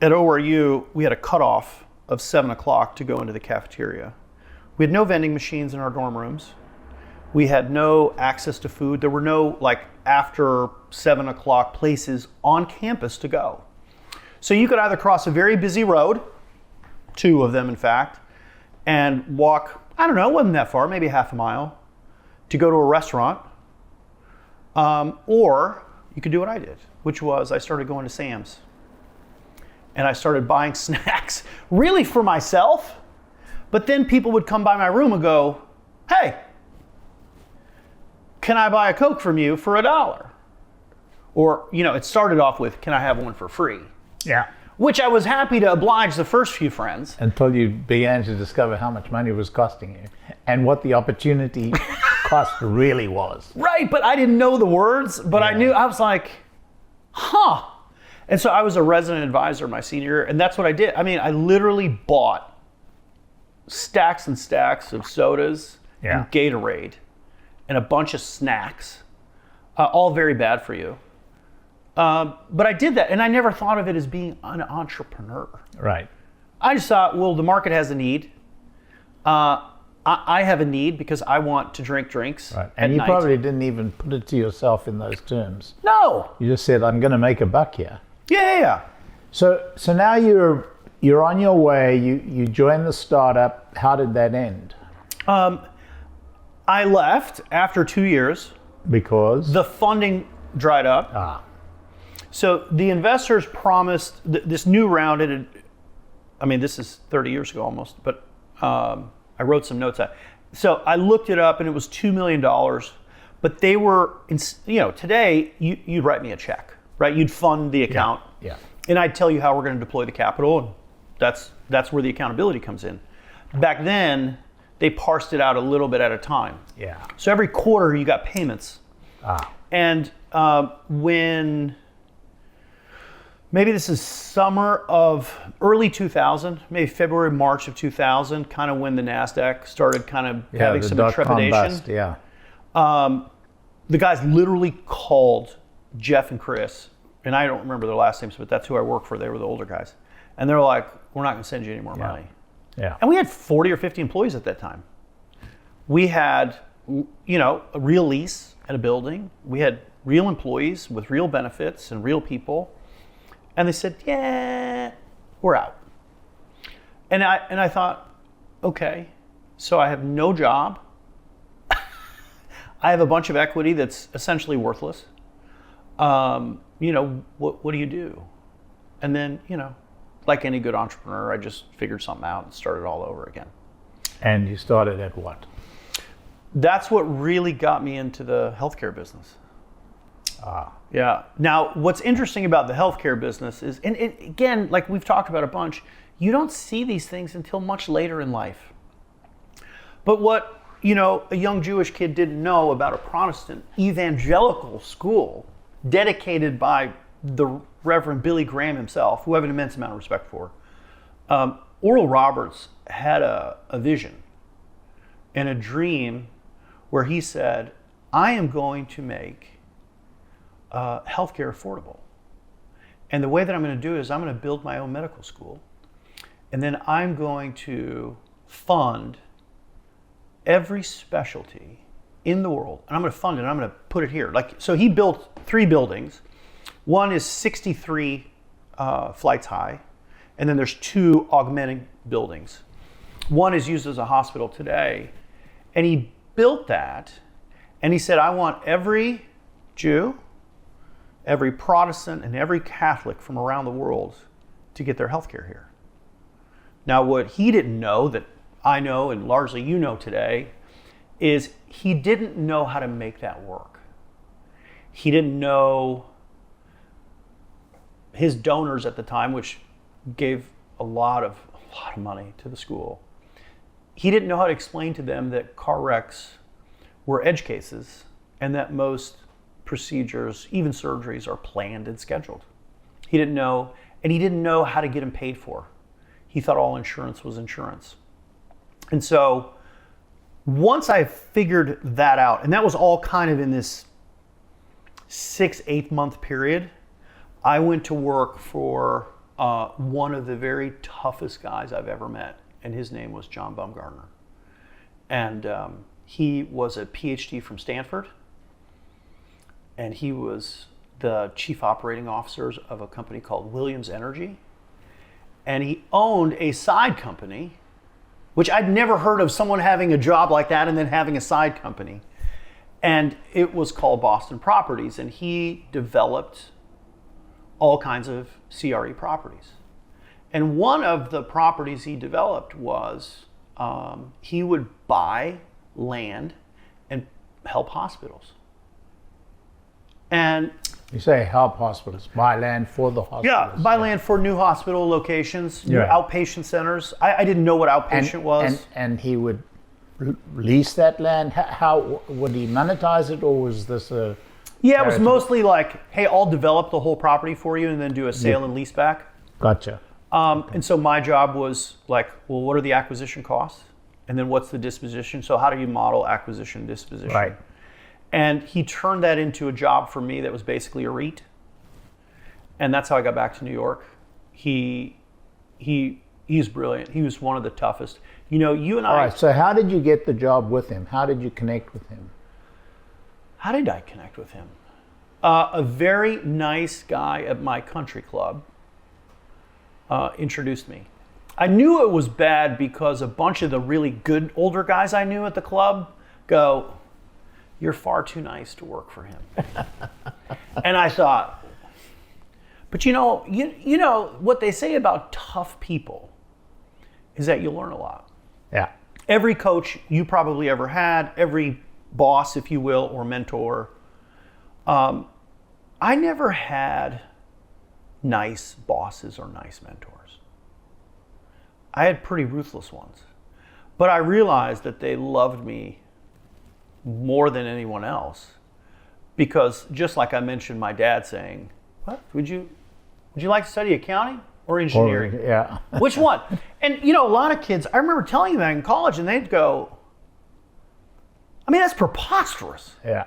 S1: ORU, we had a cutoff of 7 o'clock to go into the cafeteria. We had no vending machines in our dorm rooms. We had no access to food. There were no after 7 o'clock places on campus to go. So you could either cross a very busy road, 2 of them in fact, and walk, I don't know, it wasn't that far, maybe half a mile, to go to a restaurant. Or you could do what I did, which was I started going to Sam's. And I started buying snacks, really for myself, but then people would come by my room and go, hey, can I buy a Coke from you for $1? Or, it started off with, can I have one for free?
S2: Yeah.
S1: Which I was happy to oblige the first few friends.
S2: Until you began to discover how much money it was costing you and what the opportunity cost really was.
S1: Right, but I didn't know the words, but I knew, I was like, huh. And so I was a resident advisor my senior year, and that's what I did. I mean, I literally bought stacks and stacks of sodas and Gatorade and a bunch of snacks, all very bad for you. But I did that, and I never thought of it as being an entrepreneur.
S2: Right.
S1: I just thought, well, the market has a need. I have a need because I want to drink drinks.
S2: Right. And you probably didn't even put it to yourself in those terms.
S1: No.
S2: You just said, I'm going to make a buck here.
S1: Yeah.
S2: So now you're on your way. You joined the startup. How did that end?
S1: I left after 2 years.
S2: Because?
S1: The funding dried up. So the investors promised this new round. This is 30 years ago almost, but I wrote some notes out. So I looked it up and it was $2 million, But they were, today you'd write me a check, right? You'd fund the account.
S2: Yeah.
S1: And I'd tell you how we're going to deploy the capital, and that's where the accountability comes in. Back then, they parsed it out a little bit at a time.
S2: Yeah.
S1: So every quarter you got payments. And when, maybe this is summer of early 2000, maybe February, March of 2000, kind of when the NASDAQ started kind of having some trepidation.
S2: Bust, yeah.
S1: The guys literally called Jeff and Chris, and I don't remember their last names, but that's who I work for. They were the older guys. And they're like, we're not going to send you any more money.
S2: Yeah.
S1: And we had 40 or 50 employees at that time. We had, a real lease at a building. We had real employees with real benefits and real people. And they said, yeah, we're out. And I thought, okay, so I have no job. I have a bunch of equity that's essentially worthless. What do you do? And then, like any good entrepreneur, I just figured something out and started all over again.
S2: And you started at what?
S1: That's what really got me into the healthcare business. Yeah. Now, what's interesting about the healthcare business is, and again, like we've talked about a bunch, you don't see these things until much later in life. But what, a young Jewish kid didn't know about a Protestant evangelical school dedicated by the Reverend Billy Graham himself, who I have an immense amount of respect for. Oral Roberts had a vision and a dream where he said, I am going to make healthcare affordable. And the way that I'm going to do it is I'm going to build my own medical school. And then I'm going to fund every specialty in the world. And I'm going to fund it and I'm going to put it here. So he built 3 buildings. One is 63 flights high. And then there's 2 augmenting buildings. One is used as a hospital today. And he built that. And he said, I want every Jew, every Protestant, and every Catholic from around the world to get their health care here. Now, what he didn't know that I know, and largely you know today, is he didn't know how to make that work. He didn't know his donors at the time, which gave a lot of money to the school. He didn't know how to explain to them that car wrecks were edge cases and that most procedures, even surgeries, are planned and scheduled. He didn't know, and he didn't know how to get them paid for. He thought all insurance was insurance. And so once I figured that out, and that was all kind of in this 6-8 month period, I went to work for one of the very toughest guys I've ever met, and his name was John Baumgartner. And he was a PhD from Stanford, and he was the chief operating officer of a company called Williams Energy. And he owned a side company, which I'd never heard of someone having a job like that and then having a side company. And it was called Boston Properties, and he developed all kinds of CRE properties. And one of the properties he developed was he would buy land and help hospitals. And
S2: you say help hospitals, buy land for the hospitals.
S1: Yeah, buy land for new hospital locations, new outpatient centers. I didn't know what outpatient was.
S2: And he would lease that land? How would he monetize it, or was this a...
S1: Yeah, it was mostly like, hey, I'll develop the whole property for you and then do a sale and lease back.
S2: Gotcha.
S1: And so my job was like, well, what are the acquisition costs? And then what's the disposition? So how do you model acquisition disposition?
S2: Right.
S1: And he turned that into a job for me that was basically a REIT. And that's how I got back to New York. He's brilliant. He was one of the toughest. You and I...
S2: All right, so how did you get the job with him? How did you connect with him?
S1: How did I connect with him? A very nice guy at my country club introduced me. I knew it was bad because a bunch of the really good older guys I knew at the club go, you're far too nice to work for him. And I thought, but you know what they say about tough people is that you learn a lot.
S2: Yeah.
S1: Every coach you probably ever had, every boss, if you will, or mentor. I never had nice bosses or nice mentors. I had pretty ruthless ones. But I realized that they loved me more than anyone else, because just like I mentioned my dad saying, "What? Would you like to study accounting or engineering?"
S2: Yeah.
S1: Which one? And a lot of kids, I remember telling them that in college, and they'd go, I mean, that's preposterous.
S2: Yeah.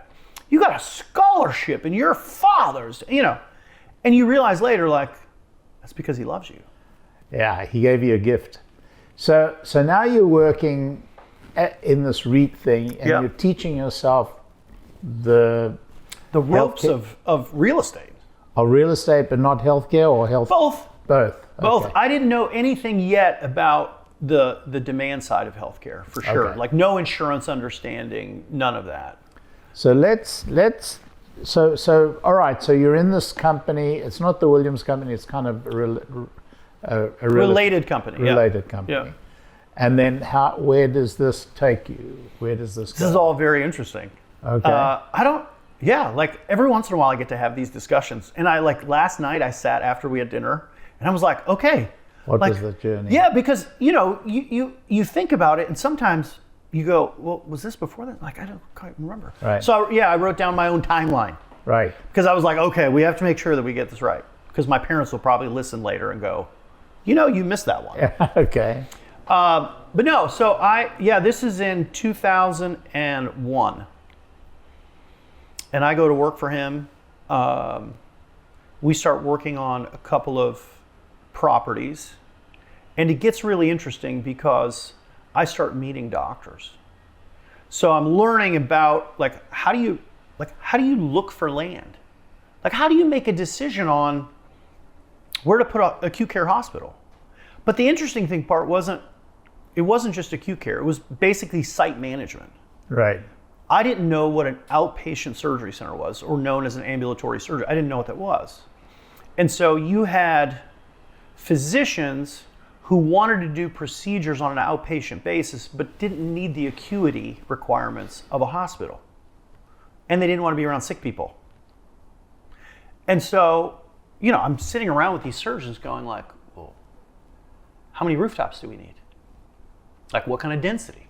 S1: You got a scholarship and your father's, and you realize later, like, that's because he loves you.
S2: Yeah, he gave you a gift. So now you're working in this REIT thing, and you're teaching yourself the
S1: ropes of real estate.
S2: Of real estate, but not healthcare or health?
S1: Both.
S2: Both.
S1: Both.
S2: Okay.
S1: I didn't know anything yet about the demand side of healthcare, for sure.
S2: Okay.
S1: Like no insurance understanding, none of that.
S2: So so all right, so you're in this company. It's not the Williams company, it's kind of a
S1: Related company.
S2: related company.
S1: Yeah.
S2: And then where does this take you? Where does this go?
S1: This is all very interesting.
S2: Okay.
S1: Like every once in a while I get to have these discussions. And last night I sat after we had dinner and I was like, okay.
S2: What was the journey?
S1: Yeah, because, you think about it and sometimes you go, well, was this before that? Like, I don't quite remember.
S2: Right.
S1: So I wrote down my own timeline.
S2: Right.
S1: Because I was like, okay, we have to make sure that we get this right. Because my parents will probably listen later and go, you missed that one.
S2: Okay.
S1: But no, so this is in 2001. And I go to work for him. We start working on a couple of properties. And it gets really interesting because I start meeting doctors. So I'm learning about how do you look for land? Like how do you make a decision on where to put an acute care hospital? But the interesting part wasn't just acute care. It was basically site management.
S2: Right.
S1: I didn't know what an outpatient surgery center was, or known as an ambulatory surgery. I didn't know what that was. And so you had physicians who wanted to do procedures on an outpatient basis, but didn't need the acuity requirements of a hospital. And they didn't want to be around sick people. And so, I'm sitting around with these surgeons going like, well, how many rooftops do we need? Like what kind of density?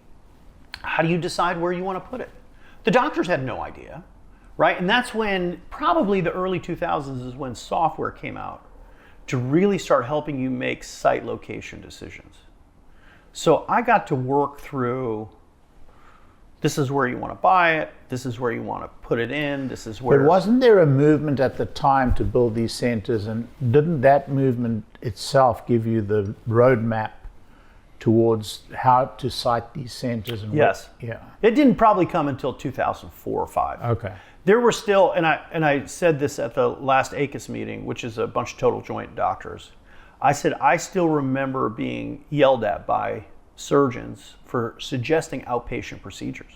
S1: How do you decide where you want to put it? The doctors had no idea, right? And that's when probably the early 2000s is when software came out to really start helping you make site location decisions. So I got to work through, this is where you want to buy it, this is where you want to put it in, this is where...
S2: But wasn't there a movement at the time to build these centers, and didn't that movement itself give you the roadmap towards how to site these centers? And
S1: yes.
S2: Yeah.
S1: It didn't probably come until 2004 or 5.
S2: Okay.
S1: There were still, and I said this at the last ACUS meeting, which is a bunch of total joint doctors. I said, I still remember being yelled at by surgeons for suggesting outpatient procedures.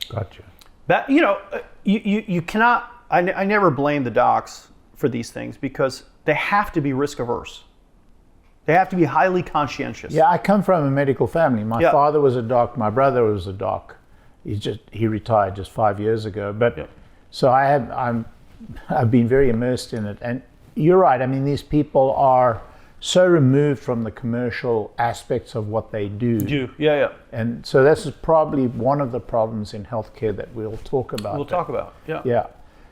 S2: Gotcha.
S1: That, you cannot, I never blame the docs for these things because they have to be risk averse. They have to be highly conscientious.
S2: Yeah, I come from a medical family. My father was a doc, my brother was a doc. He retired just 5 years ago. But so I've been very immersed in it. And you're right. I mean, these people are so removed from the commercial aspects of what they do.
S1: Yeah.
S2: And so this is probably one of the problems in healthcare that we'll talk about. Yeah.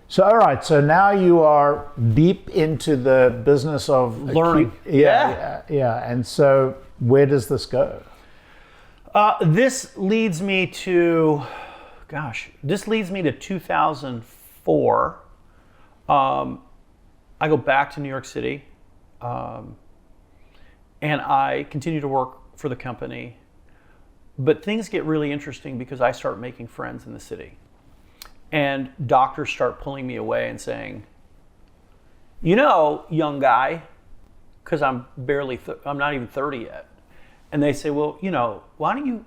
S2: So, all right. So now you are deep into the business of
S1: learning.
S2: Yeah. And so where does this go?
S1: This leads me to 2004. I go back to New York City, and I continue to work for the company. But things get really interesting because I start making friends in the city. And doctors start pulling me away and saying, young guy, because I'm not even 30 yet. And they say, well, why don't you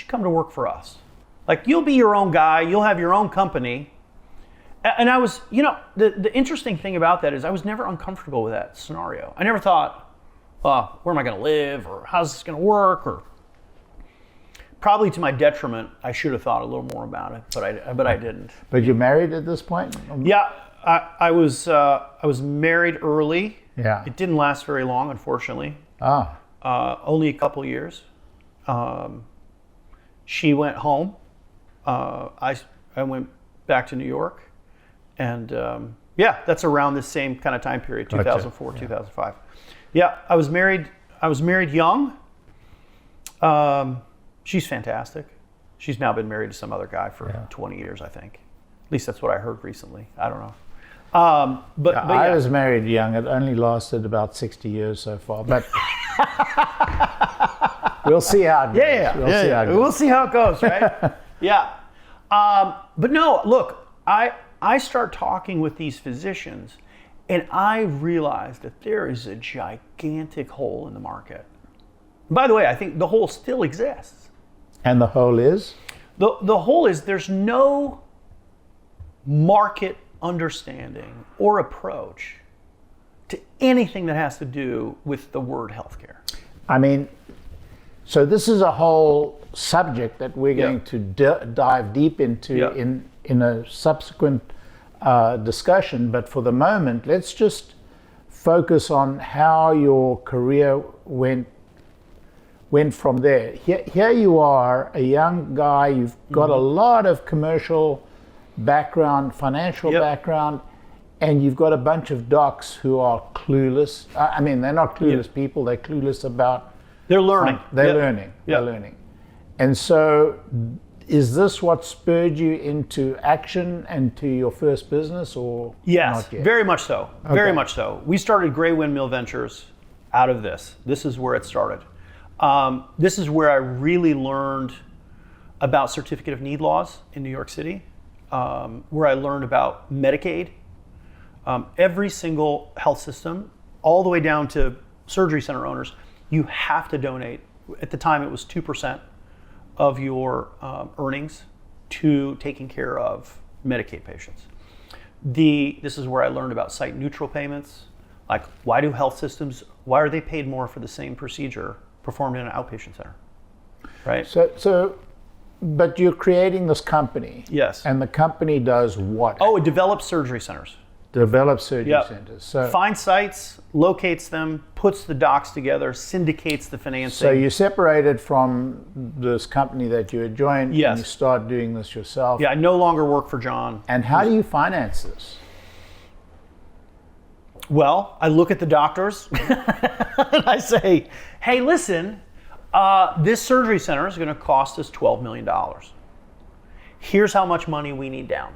S1: come to work for us? Like, you'll be your own guy, you'll have your own company. And I was, the interesting thing about that is I was never uncomfortable with that scenario. I never thought, where am I going to live? Or how's this going to work? Probably to my detriment. I should have thought a little more about it, but I didn't.
S2: But you're married at this point?
S1: Yeah, I was married early.
S2: Yeah.
S1: It didn't last very long, unfortunately.
S2: Ah.
S1: Only a couple years. She went home. I went back to New York, and that's around the same kind of time period, 2004, 2005. Yeah, I was married. Young. She's fantastic. She's now been married to some other guy for 20 years, I think. At least that's what I heard recently. I don't know. But
S2: I was married young. It only lasted about 60 years so far, but we'll see how it goes.
S1: We'll see how it goes, right? Yeah. But no, look, I start talking with these physicians, and I realize that there is a gigantic hole in the market. By the way, I think the hole still exists.
S2: And the hole is?
S1: The hole is there's no market understanding or approach to anything that has to do with the word healthcare.
S2: I mean, so this is a whole subject that we're going to dive deep into in a subsequent discussion. But for the moment, let's just focus on how your career went from there. Here you are, a young guy. You've got a lot of commercial background, financial background, and you've got a bunch of docs who are clueless. I mean, they're not clueless people. They're clueless about.
S1: They're learning.
S2: They're learning. They're learning. And so, is this what spurred you into action and to your first business, or
S1: not yet? Very much so.
S2: Okay.
S1: Very much so. We started Gray Windmill Ventures out of this. This is where it started. This is where I really learned about certificate of need laws in New York City, where I learned about Medicaid. Every single health system, all the way down to surgery center owners, you have to donate. At the time, it was 2% of your earnings to taking care of Medicaid patients. This is where I learned about site neutral payments. Like, why are they paid more for the same procedure performed in an outpatient center, right?
S2: So, but you're creating this company.
S1: Yes.
S2: And the company does what?
S1: Oh, it develops surgery centers.
S2: Develops surgery centers. So
S1: finds sites, locates them, puts the docs together, syndicates the financing.
S2: So you separated from this company that you had joined, and you start doing this yourself.
S1: Yeah, I no longer work for John.
S2: And how do you finance this?
S1: Well, I look at the doctors and I say, hey, listen, this surgery center is going to cost us $12 million. Here's how much money we need down.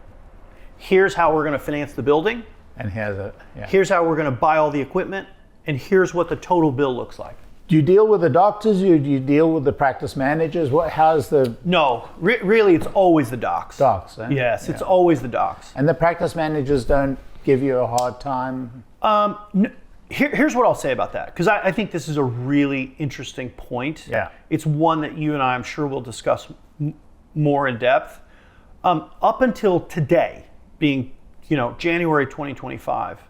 S1: Here's how we're going to finance the building.
S2: And
S1: here's how we're going to buy all the equipment. And here's what the total bill looks like.
S2: Do you deal with the doctors, or do you deal with the practice managers? How's the...
S1: No, really, it's always the docs.
S2: Docs, eh?
S1: Yes, it's always the docs.
S2: And the practice managers don't give you a hard time?
S1: Here's what I'll say about that, because I think this is a really interesting point.
S2: Yeah.
S1: It's one that you and I, I'm sure, will discuss more in depth. Up until today, being January 2025,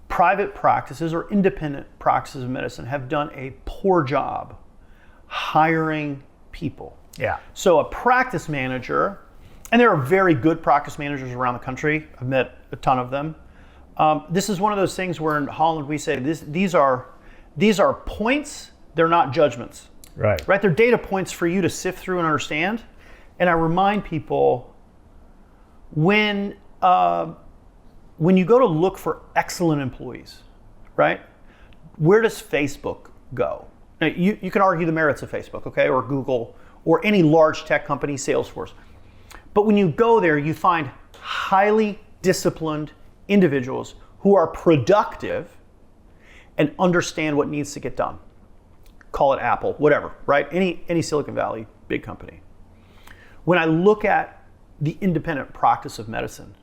S1: private practices or independent practices of medicine have done a poor job hiring people.
S2: Yeah.
S1: So a practice manager, and there are very good practice managers around the country. I've met a ton of them. This is one of those things where in Holland we say these are points. They're not judgments.
S2: Right.
S1: Right. They're data points for you to sift through and understand. And I remind people when you go to look for excellent employees, right? Where does Facebook go? Now, you can argue the merits of Facebook, okay, or Google, or any large tech company, Salesforce. But when you go there, you find highly disciplined individuals who are productive and understand what needs to get done. Call it Apple, whatever, right? Any Silicon Valley big company. When I look at the independent practice of medicine,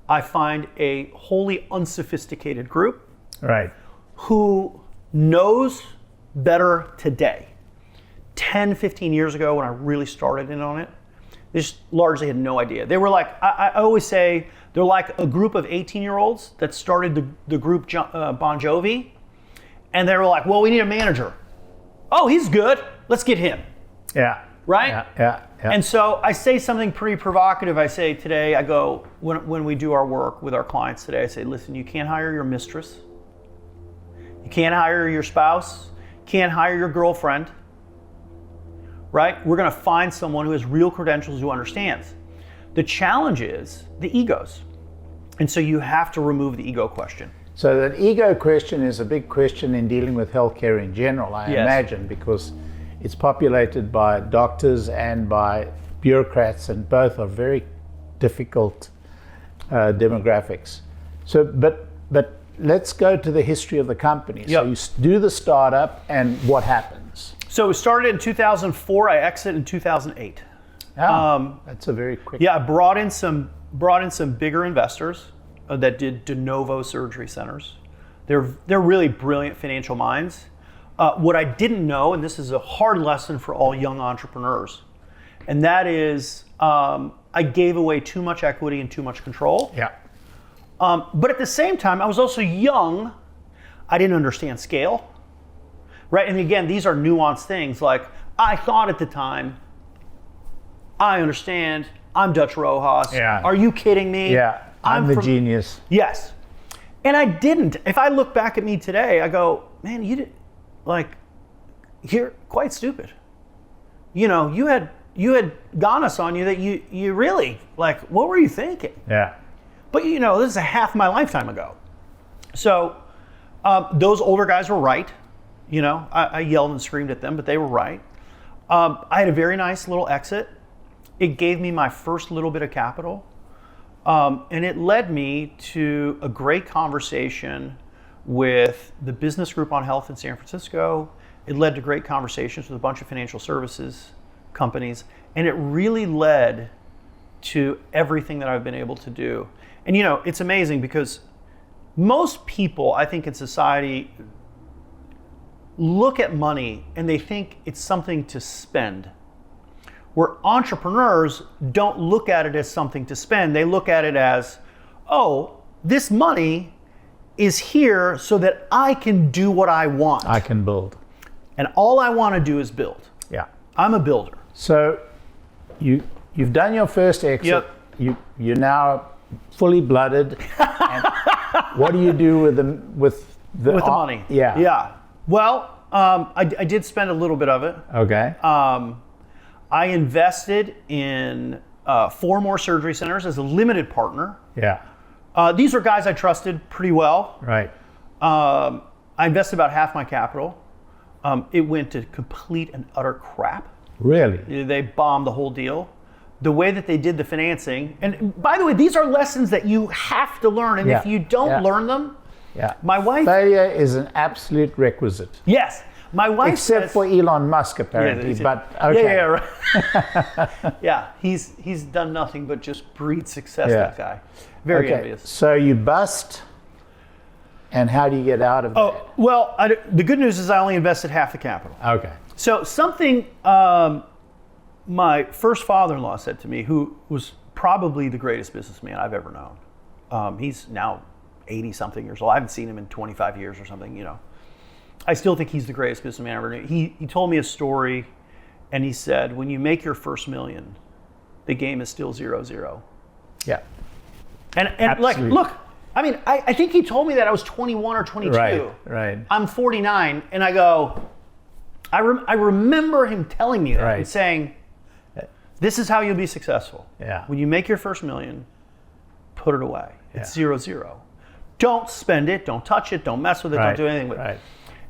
S1: I find a wholly unsophisticated group,
S2: right,
S1: who knows better today. 10, 15 years ago when I really started in on it, they just largely had no idea. They were like, I always say, they're like a group of 18-year-olds that started the group Bon Jovi, and they were like, well, we need a manager. Oh, he's good. Let's get him.
S2: Yeah.
S1: Right?
S2: Yeah.
S1: And so I say something pretty provocative. I say today, I go, when we do our work with our clients today, I say, listen, you can't hire your mistress. You can't hire your spouse. You can't hire your girlfriend. Right? We're going to find someone who has real credentials, who understands. The challenge is the egos. And so you have to remove the ego question.
S2: So that ego question is a big question in dealing with healthcare in general, I imagine, because it's populated by doctors and by bureaucrats, and both are very difficult demographics. So, but let's go to the history of the company. So you do the startup, and what happens?
S1: So it started in 2004. I exited in 2008.
S2: That's a very quick.
S1: Yeah, I brought in some bigger investors that did de novo surgery centers. They're really brilliant financial minds. What I didn't know, and this is a hard lesson for all young entrepreneurs, and that is I gave away too much equity and too much control.
S2: Yeah.
S1: But at the same time, I was also young. I didn't understand scale. Right? And again, these are nuanced things. Like, I thought at the time, I understand, I'm Dutch Rojas.
S2: Yeah.
S1: Are you kidding me?
S2: Yeah. I'm the genius.
S1: Yes. And I didn't. If I look back at me today, I go, man, you did, you're quite stupid. You know, you had Ganas on you that you really, what were you thinking?
S2: Yeah.
S1: But this is a half my lifetime ago. So those older guys were right. I yelled and screamed at them, but they were right. I had a very nice little exit. It gave me my first little bit of capital. And it led me to a great conversation with the business group on health in San Francisco. It led to great conversations with a bunch of financial services companies. And it really led to everything that I've been able to do. And it's amazing because most people, I think, in society look at money and they think it's something to spend. Where entrepreneurs don't look at it as something to spend. They look at it as, oh, this money is here so that I can do what I want.
S2: I can build.
S1: And all I want to do is build.
S2: Yeah.
S1: I'm a builder.
S2: So you've done your first exit.
S1: Yep.
S2: You're now fully blooded. And what do you do with the
S1: money?
S2: Yeah.
S1: Yeah. Well, I did spend a little bit of it.
S2: Okay.
S1: I invested in 4 more surgery centers as a limited partner.
S2: Yeah.
S1: These are guys I trusted pretty well.
S2: Right.
S1: I invested about half my capital. It went to complete and utter crap.
S2: Really?
S1: They bombed the whole deal. The way that they did the financing, and by the way, these are lessons that you have to learn, and if you don't learn them, my wife...
S2: Failure is an absolute requisite.
S1: Yes. My wife
S2: Except for Elon Musk, apparently, but okay.
S1: Yeah, right. Yeah, he's done nothing but just breed success, that guy. Very envious.
S2: So you bust, and how do you get out of that?
S1: Well, the good news is I only invested half the capital.
S2: Okay.
S1: So something my first father-in-law said to me, who was probably the greatest businessman I've ever known. He's now 80-something years old. I haven't seen him in 25 years or something, I still think he's the greatest businessman I ever knew. He told me a story, and he said, when you make your first million, the game is still 0-0.
S2: Yeah.
S1: And look, I mean, I think he told me that I was 21 or 22.
S2: Right.
S1: I'm 49, and I go, I remember him telling me that and saying, this is how you'll be successful.
S2: Yeah.
S1: When you make your first million, put it away. It's 0-0. Don't spend it. Don't touch it. Don't mess with it. Don't do anything with it.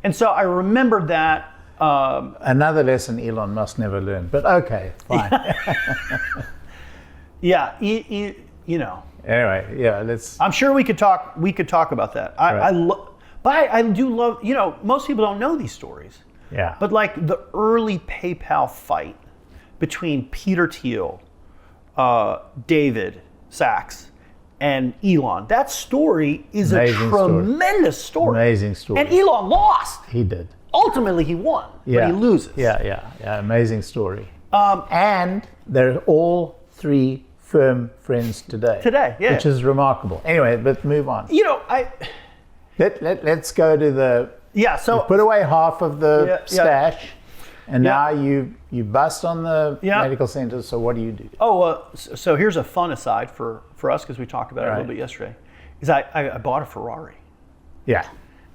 S1: And so I remembered that.
S2: Another lesson Elon Musk never learned, but okay, fine.
S1: Yeah,
S2: Anyway, let's.
S1: I'm sure we could talk about that. But I do love. Most people don't know these stories.
S2: Yeah.
S1: But the early PayPal fight between Peter Thiel, David Sachs, and Elon. That story is
S2: Amazing
S1: a tremendous story.
S2: Amazing story.
S1: And Elon lost.
S2: He did.
S1: Ultimately, he won, but he loses.
S2: Yeah. Amazing story. And they're all 3 firm friends today. Which is remarkable. Anyway, let's move on. Let's go to the...
S1: Yeah, so...
S2: You put away half of the stash. And
S1: Yeah.
S2: now you bust on the
S1: Yeah.
S2: medical centers. So what do you do?
S1: Oh, so here's a fun aside for us, because we talked about it a
S2: Right.
S1: little bit yesterday, is I bought a Ferrari.
S2: Yeah.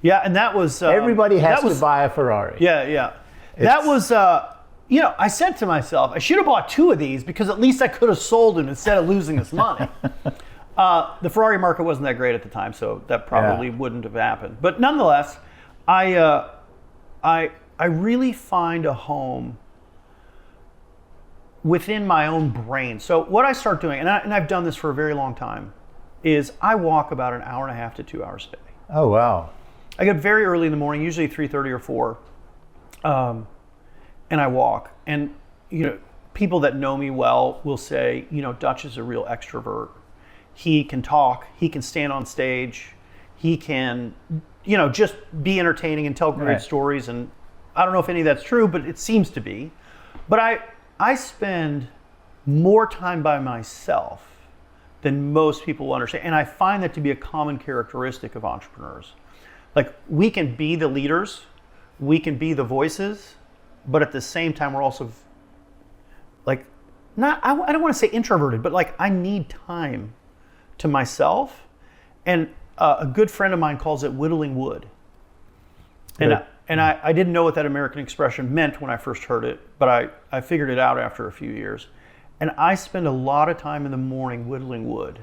S1: Yeah, and that was...
S2: Everybody has
S1: that was,
S2: to buy a Ferrari.
S1: Yeah. That was, I said to myself, I should have bought 2 of these because at least I could have sold them instead of losing this money. The Ferrari market wasn't that great at the time, so that probably wouldn't have happened. But nonetheless, I really find a home within my own brain. So what I start doing, and I've done this for a very long time, is I walk about an hour and a half to 2 hours a day.
S2: Oh, wow.
S1: I get very early in the morning, usually 3:30 or 4, and I walk. And people that know me well will say, Dutch is a real extrovert. He can talk. He can stand on stage. He can, just be entertaining and tell great stories. And I don't know if any of that's true, but it seems to be. But I spend more time by myself than most people will understand. And I find that to be a common characteristic of entrepreneurs. Like, we can be the leaders, we can be the voices, but at the same time, we're also like, I don't want to say introverted, but like, I need time to myself. And a good friend of mine calls it whittling wood. And I didn't know what that American expression meant when I first heard it, but I figured it out after a few years. And I spend a lot of time in the morning whittling wood.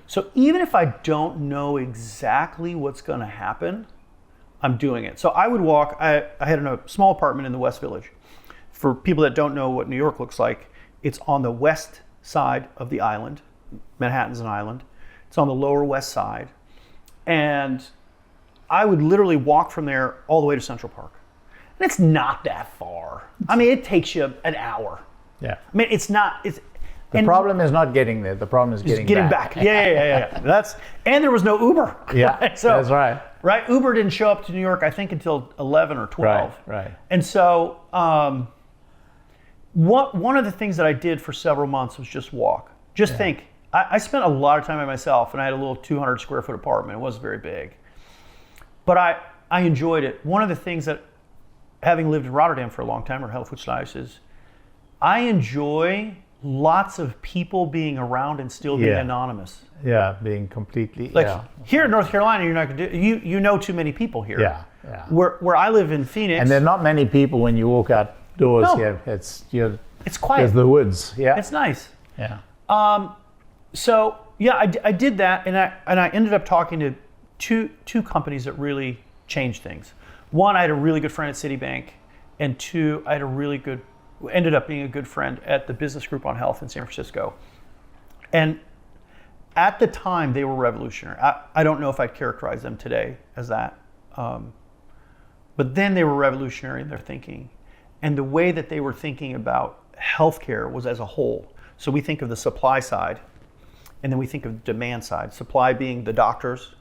S1: So even if I don't know exactly what's going to happen, I'm doing it. So I would walk. I had a small apartment in the West Village. For people that don't know what New York looks like, it's on the west side of the island. Manhattan's an island. It's on the lower west side. And I would literally walk from there all the way to Central Park. And it's not that far. I mean, it takes you an hour.
S2: Yeah.
S1: I mean, it's not.
S2: The problem is not getting there. The problem is getting
S1: back. Yeah. And there was no Uber.
S2: Yeah,
S1: So,
S2: that's right.
S1: Right? Uber didn't show up to New York, I think, until 11 or 12.
S2: Right.
S1: And so one of the things that I did for several months was just walk. Just think. I spent a lot of time by myself, and I had a little 200 square foot apartment. It wasn't very big. But I enjoyed it. One of the things that, having lived in Rotterdam for a long time, or Hellevoetsluis, is I enjoy lots of people being around and still being anonymous.
S2: Yeah, being completely
S1: here in North Carolina, you're not gonna do. You know too many people here.
S2: Yeah.
S1: Where I live in Phoenix,
S2: And there are not many people when you walk outdoors
S1: No.
S2: here.
S1: it's quiet.
S2: There's the woods. Yeah.
S1: It's nice.
S2: Yeah.
S1: So I did that, and I ended up talking to two companies that really changed things. One, I had a really good friend at Citibank, and 2, I had ended up being a good friend at the Business Group on Health in San Francisco. And at the time, they were revolutionary. I don't know if I'd characterize them today as that. But then they were revolutionary in their thinking. And the way that they were thinking about healthcare was as a whole. So we think of the supply side, and then we think of demand side. Supply being the doctors,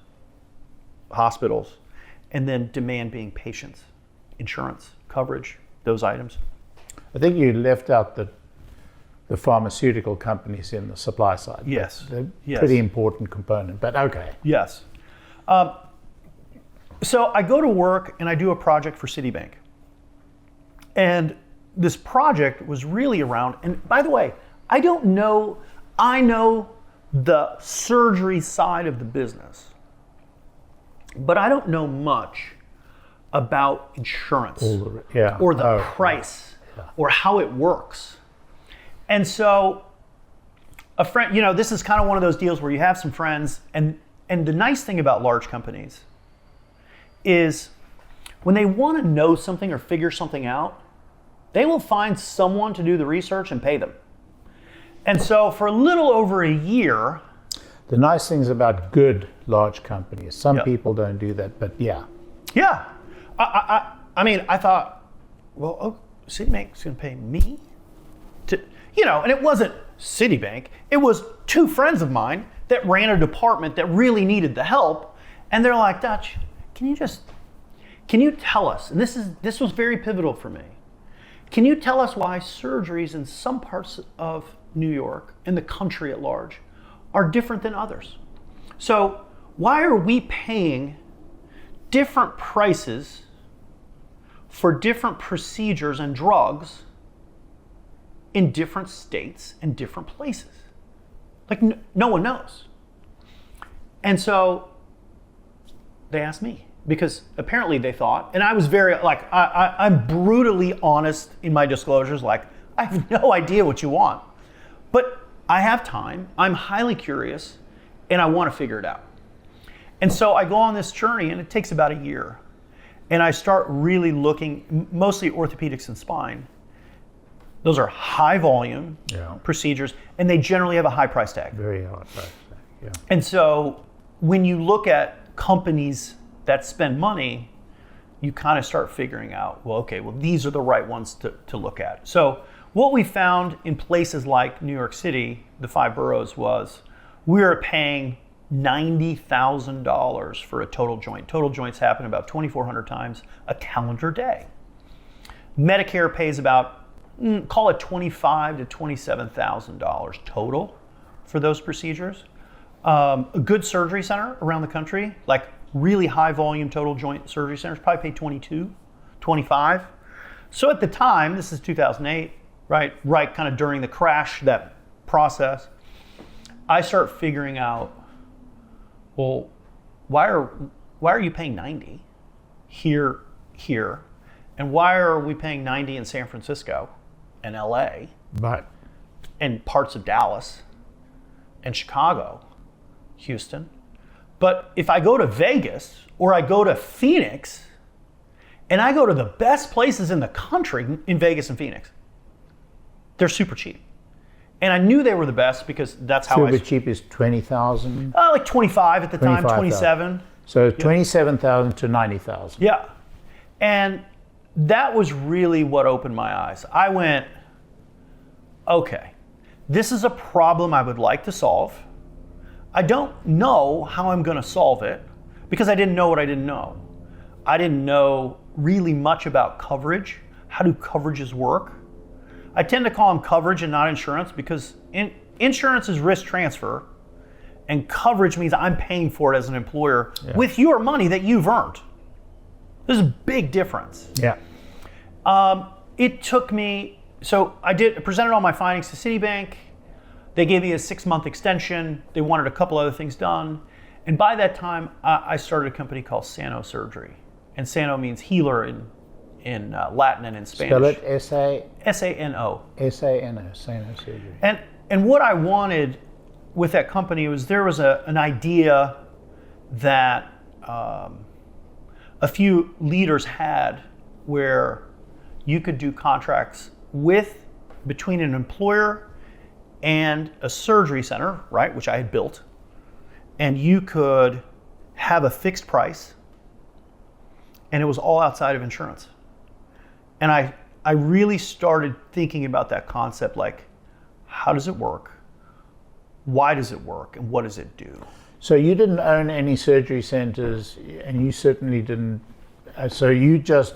S1: hospitals, and then demand being patients, insurance, coverage, those items.
S2: I think you left out the pharmaceutical companies in the supply side.
S1: Yes.
S2: They're
S1: Yes.
S2: pretty important component, but okay.
S1: Yes. So I go to work and I do a project for Citibank. And this project was really around, and by the way, I know the surgery side of the business, but I don't know much about insurance or the price or how it works. And so a friend, this is kind of one of those deals where you have some friends, and the nice thing about large companies is when they want to know something or figure something out, they will find someone to do the research and pay them. And so for a little over a year...
S2: The nice things about good large companies, some people don't do that, but yeah.
S1: Yeah. I thought, well, Citibank's going to pay me to, and it wasn't Citibank. It was 2 friends of mine that ran a department that really needed the help. And they're like, Dutch, can you tell us, and this was very pivotal for me, can you tell us why surgeries in some parts of New York and the country at large are different than others? So why are we paying different prices for different procedures and drugs in different states and different places. Like no one knows. And so they asked me, because apparently they thought, and I was very, like, I'm brutally honest in my disclosures, like, I have no idea what you want, but I have time, I'm highly curious, and I want to figure it out. And so I go on this journey, and it takes about a year, and I start really looking, mostly orthopedics and spine. Those are high volume procedures, and they generally have a high price tag.
S2: Very high price tag, yeah.
S1: And so when you look at companies that spend money, you kind of start figuring out, well, okay, well, these are the right ones to look at. So what we found in places like New York City, the 5 boroughs, was we were paying $90,000 for a total joint. Total joints happen about 2,400 times a calendar day. Medicare pays about, call it $25,000 to $27,000 total for those procedures. A good surgery center around the country, like really high volume total joint surgery centers, probably pay $22,000, $25,000. So at the time, this is 2008, right kind of during the crash, that process, I start figuring out, well, why are you paying 90 here, and why are we paying 90 in San Francisco and LA, and parts of Dallas and Chicago, Houston? But if I go to Vegas or I go to Phoenix, and I go to the best places in the country in Vegas and Phoenix, they're super cheap. And I knew they were the best because that's how
S2: super cheap is 20,000?
S1: Like 25 at the time, 27.
S2: So 27,000 to 90,000.
S1: Yeah. And that was really what opened my eyes. I went, okay, this is a problem I would like to solve. I don't know how I'm going to solve it because I didn't know what I didn't know. I didn't know really much about coverage. How do coverages work? I tend to call them coverage and not insurance because insurance is risk transfer, and coverage means I'm paying for it as an employer with your money that you've earned. There's a big difference.
S2: Yeah.
S1: It took me, so I presented all my findings to Citibank. They gave me a 6-month extension. They wanted a couple other things done. And by that time, I started a company called Sano Surgery. And Sano means healer in Latin and in Spanish.
S2: Spell it S-A?
S1: S-A-N-O.
S2: S-A-N-O, Sano Surgery.
S1: And what I wanted with that company was there was an idea that a few leaders had where you could do contracts between an employer and a surgery center, right, which I had built, and you could have a fixed price, and it was all outside of insurance. And I really started thinking about that concept, like, how does it work? Why does it work? And what does it do?
S2: So you didn't own any surgery centers, and you certainly didn't. So you just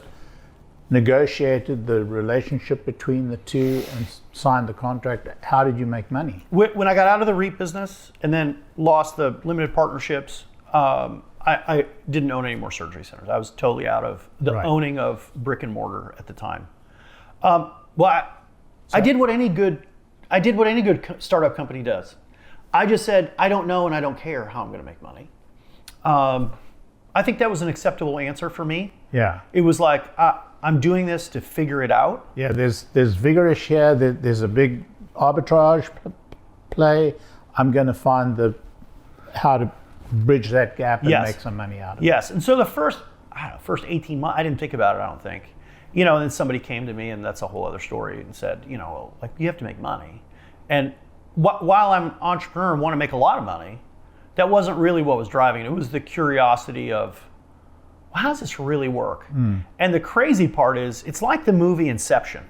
S2: negotiated the relationship between the two and signed the contract. How did you make money?
S1: When I got out of the REIT business and then lost the limited partnerships, I didn't own any more surgery centers. I was totally out of the owning of brick and mortar at the time. I did what any good startup company does. I just said, I don't know and I don't care how I'm going to make money. I think that was an acceptable answer for me.
S2: Yeah.
S1: It was like, I'm doing this to figure it out.
S2: Yeah, there's vigorous here. There's a big arbitrage play. I'm going to find how to bridge that gap and make some money out of it.
S1: Yes, and so the first 18 months, I didn't think about it, I don't think. And then somebody came to me, and that's a whole other story, and said, like, you have to make money. And while I'm an entrepreneur and want to make a lot of money, that wasn't really what was driving it. It was the curiosity of, well, how does this really work? And the crazy part is, it's like the movie Inception.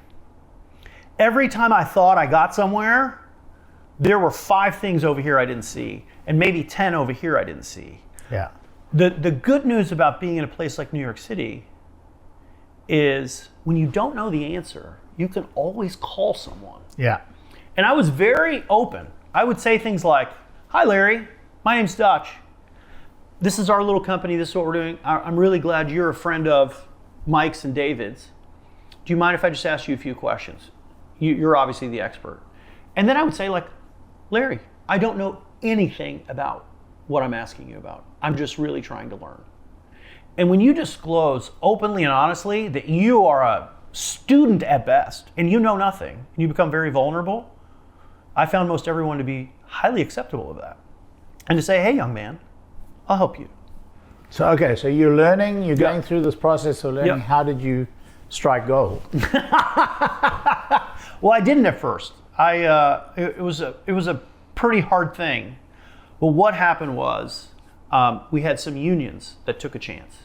S1: Every time I thought I got somewhere, there were 5 things over here I didn't see, and maybe 10 over here I didn't see.
S2: Yeah.
S1: The good news about being in a place like New York City is when you don't know the answer, you can always call someone.
S2: Yeah.
S1: And I was very open. I would say things like, hi Larry, my name's Dutch. This is our little company, this is what we're doing. I'm really glad you're a friend of Mike's and David's, do you mind if I just ask you a few questions? You're obviously the expert. And then I would say, like, Larry, I don't know anything about what I'm asking you about. I'm just really trying to learn. And when you disclose openly and honestly that you are a student at best and you know nothing, and you become very vulnerable, I found most everyone to be highly acceptable of that. And to say, hey, young man, I'll help you.
S2: So, okay, so you're learning, you're going through this process of learning.
S1: Yep.
S2: How did you strike gold?
S1: Well, I didn't at first. It was a pretty hard thing. But what happened was we had some unions that took a chance.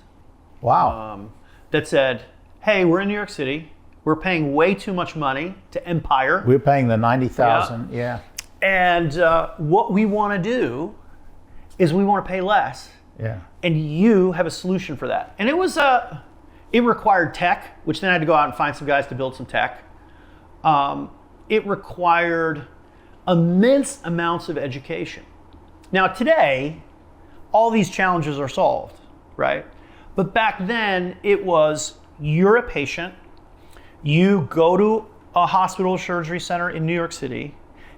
S2: Wow.
S1: That said, hey, we're in New York City. We're paying way too much money to Empire.
S2: We're paying the 90,000, yeah.
S1: And what we want to do is we want to pay less.
S2: Yeah.
S1: And you have a solution for that. And it required tech, which then I had to go out and find some guys to build some tech. It required immense amounts of education. Now today, all these challenges are solved, right? But back then it was, you're a patient, you go to a hospital surgery center in New York City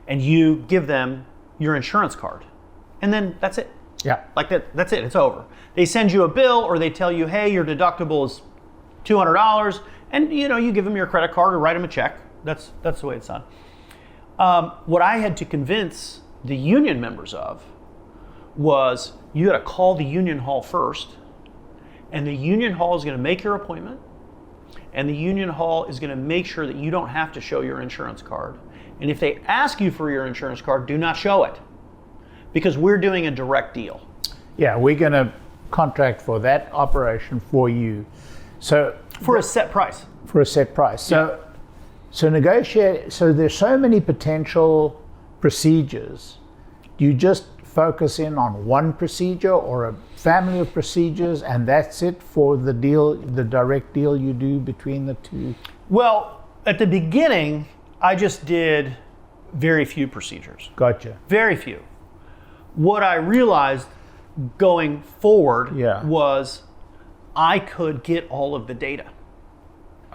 S1: and you give them your insurance card. And then that's it.
S2: Yeah.
S1: Like that's it, it's over. They send you a bill or they tell you, hey, your deductible is $200 and you give them your credit card or write them a check. That's the way it's done. What I had to convince the union members of was you got to call the union hall first, and the union hall is going to make your appointment, and the union hall is going to make sure that you don't have to show your insurance card. And if they ask you for your insurance card, do not show it, because we're doing a direct deal.
S2: Yeah, we're going to contract for that operation for you. So
S1: for a set price.
S2: For a set price. So negotiate. So there's so many potential procedures. Do you just focus in on one procedure or a family of procedures, and that's it for the deal, the direct deal you do between the two?
S1: Well, at the beginning, I just did very few procedures.
S2: Gotcha.
S1: Very few. What I realized going forward was I could get all of the data.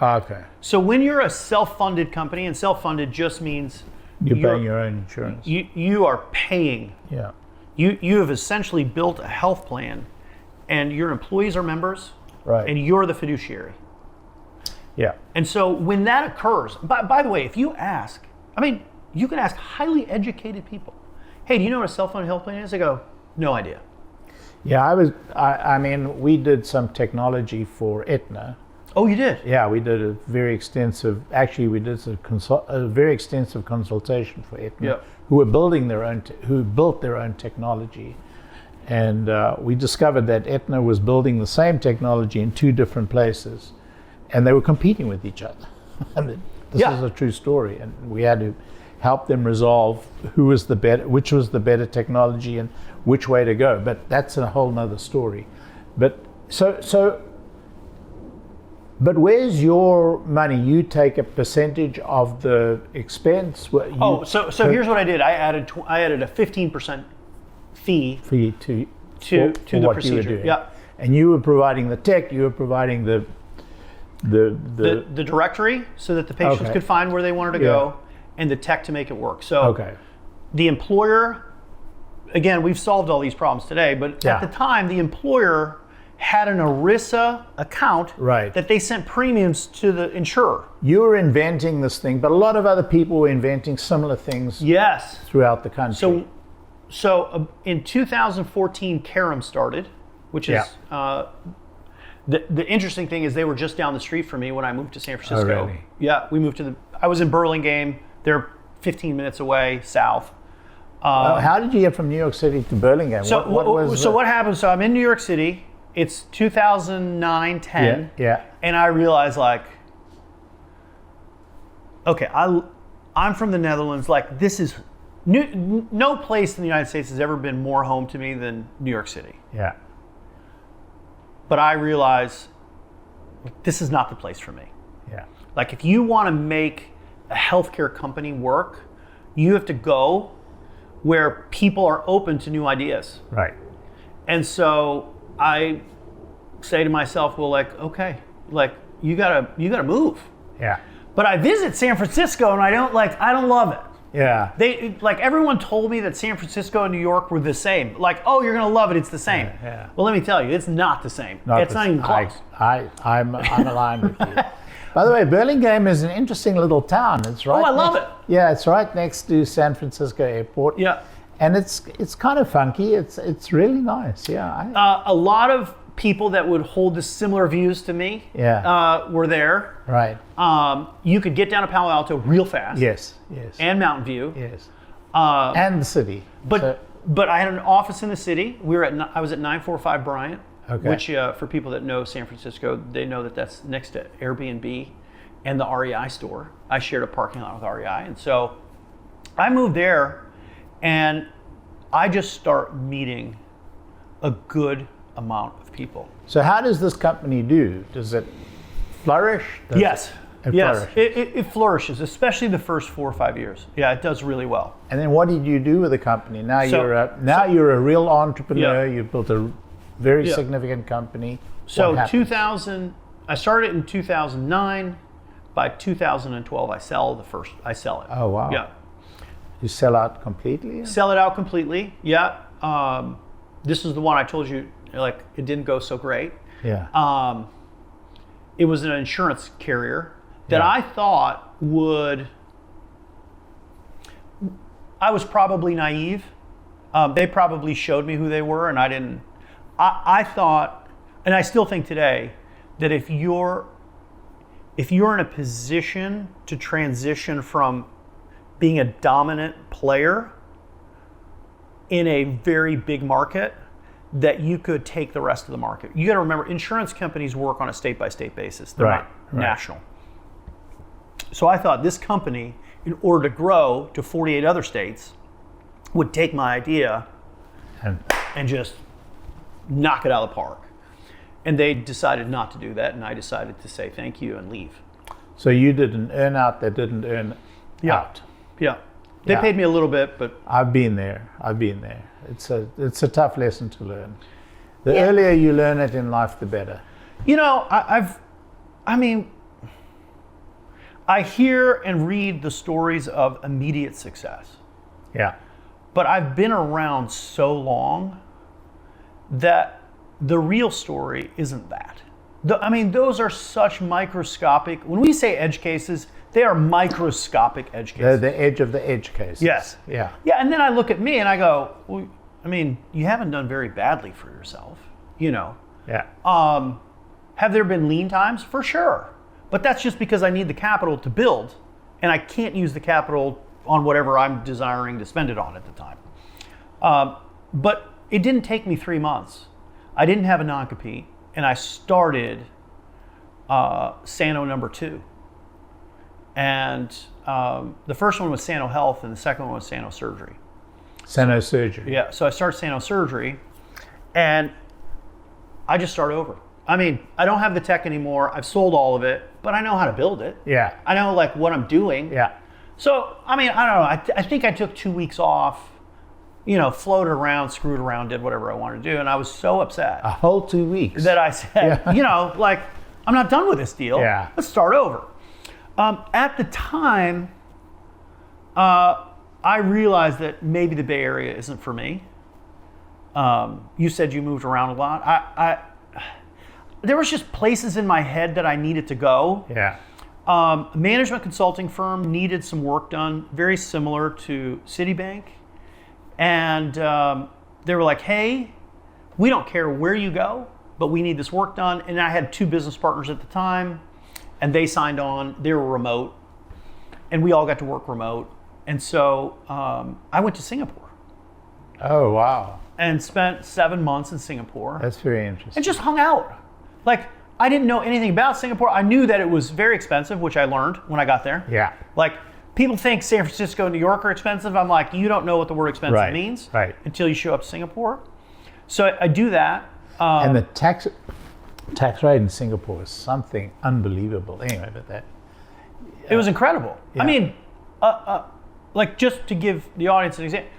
S2: Okay.
S1: So when you're a self-funded company, and self-funded just means
S2: you're paying your own insurance.
S1: You are paying.
S2: Yeah.
S1: You have essentially built a health plan, and your employees are members,
S2: right?
S1: And you're the fiduciary.
S2: Yeah.
S1: And so when that occurs, by the way, if you ask, you can ask highly educated people, hey, do you know what a self-funded health plan is? They go, no idea.
S2: Yeah, we did some technology for Aetna.
S1: Oh, you did?
S2: Yeah, we did a very extensive, a very extensive consultation for Aetna, who built their own technology. And we discovered that Aetna was building the same technology in two different places, and they were competing with each other. This is a true story, and we had to help them resolve which was the better technology and which way to go. But that's a whole nother story. But But where's your money? You take a percentage of the expense.
S1: So here's what I did. I added a 15% fee
S2: to
S1: the procedure. Yeah.
S2: And you were providing the tech. You were providing the
S1: directory so that the patients could find where they wanted to go, and the tech to make it work. So the employer, again, we've solved all these problems today, but at the time, the employer had an ERISA account that they sent premiums to the insurer.
S2: You were inventing this thing, but a lot of other people were inventing similar things throughout the country.
S1: So in 2014, Carum started, which is, the interesting thing is they were just down the street from me when I moved to San Francisco.
S2: Oh, really?
S1: Yeah, we moved I was in Burlingame. They're 15 minutes away south.
S2: How did you get from New York City to Burlingame?
S1: What happened? So I'm in New York City. It's 2009, 10. And I realized, I'm from the Netherlands. This is no place in the United States has ever been more home to me than New York City.
S2: Yeah.
S1: But I realized this is not the place for me.
S2: Yeah.
S1: If you want to make a healthcare company work, you have to go where people are open to new ideas.
S2: Right.
S1: And so I say to myself, like you gotta move.
S2: Yeah.
S1: But I visit San Francisco and I don't love it.
S2: Yeah.
S1: They like everyone told me that San Francisco and New York were the same. Like, oh, you're gonna love it. It's the same.
S2: Yeah.
S1: Well, let me tell you, it's not the same. It's not even close.
S2: I'm aligned with you. By the way, Burlingame is an interesting little town. It's right.
S1: Oh, I love it.
S2: Yeah, it's right next to San Francisco Airport.
S1: Yeah.
S2: And it's kind of funky. It's really nice. Yeah.
S1: A lot of people that would hold the similar views to me were there.
S2: Right.
S1: You could get down to Palo Alto real fast.
S2: Yes.
S1: And Mountain View.
S2: Yes. And the city.
S1: But I had an office in the city. I was at 945 Bryant, which for people that know San Francisco, they know that that's next to Airbnb and the REI store. I shared a parking lot with REI. And so I moved there and I just start meeting a good amount of people.
S2: So how does this company do? Does it flourish?
S1: Yes.
S2: Flourish?
S1: It flourishes, especially the first 4 or 5 years. Yeah, it does really well.
S2: And then what did you do with the company? Now you're a real entrepreneur. You built a very significant company.
S1: So I started in 2009. By 2012, I sell it.
S2: Oh wow.
S1: Yeah.
S2: You sell out completely?
S1: Sell it out completely. Yeah. This is the one I told you, like, it didn't go so great.
S2: Yeah.
S1: It was an insurance carrier that I thought I was probably naive. They probably showed me who they were and I didn't. I thought, and I still think today, that if you're in a position to transition from being a dominant player in a very big market, that you could take the rest of the market. You got to remember, insurance companies work on a state-by-state basis. They're not national. So I thought this company, in order to grow to 48 other states, would take my idea and just knock it out of the park. And they decided not to do that, and I decided to say thank you and leave.
S2: So you did an earn out that didn't earn out.
S1: Yeah. They paid me a little bit, but
S2: I've been there. It's a tough lesson to learn. The earlier you learn it in life, the better.
S1: You know, I hear and read the stories of immediate success.
S2: Yeah.
S1: But I've been around so long that the real story isn't that. Those are such microscopic, when we say edge cases, they are microscopic edge cases.
S2: They're the edge of the edge cases.
S1: Yes.
S2: Yeah.
S1: Yeah, and then I look at me and I go, well, you haven't done very badly for yourself, you know.
S2: Yeah.
S1: Have there been lean times? For sure. But that's just because I need the capital to build, and I can't use the capital on whatever I'm desiring to spend it on at the time. But it didn't take me 3 months. I didn't have a non-compete, and I started Sano number 2. And the first one was Sano Health, and the second one was Sano Surgery.
S2: Sano Surgery.
S1: Yeah, so I started Sano Surgery, and I just start over. I don't have the tech anymore. I've sold all of it, but I know how to build it.
S2: Yeah.
S1: I know what I'm doing.
S2: Yeah.
S1: So, I don't know. I think I took 2 weeks off, floated around, screwed around, did whatever I wanted to do. And I was so upset.
S2: A whole 2 weeks.
S1: That I said, I'm not done with this deal.
S2: Yeah.
S1: Let's start over. At the time, I realized that maybe the Bay Area isn't for me. You said you moved around a lot. There was just places in my head that I needed to go.
S2: Yeah.
S1: A management consulting firm needed some work done, very similar to Citibank. And they were like, hey, we don't care where you go, but we need this work done. And I had 2 business partners at the time, and they signed on. They were remote, and we all got to work remote. And so I went to Singapore.
S2: Oh, wow.
S1: And spent 7 months in Singapore.
S2: That's very interesting.
S1: And just hung out. I didn't know anything about Singapore. I knew that it was very expensive, which I learned when I got there.
S2: Yeah.
S1: People think San Francisco and New York are expensive. I'm like, you don't know what the word expensive means until you show up to Singapore. So I do that.
S2: And the tax rate in Singapore is something unbelievable. Anyway, but that.
S1: It was incredible.
S2: Yeah.
S1: Just to give the audience an example,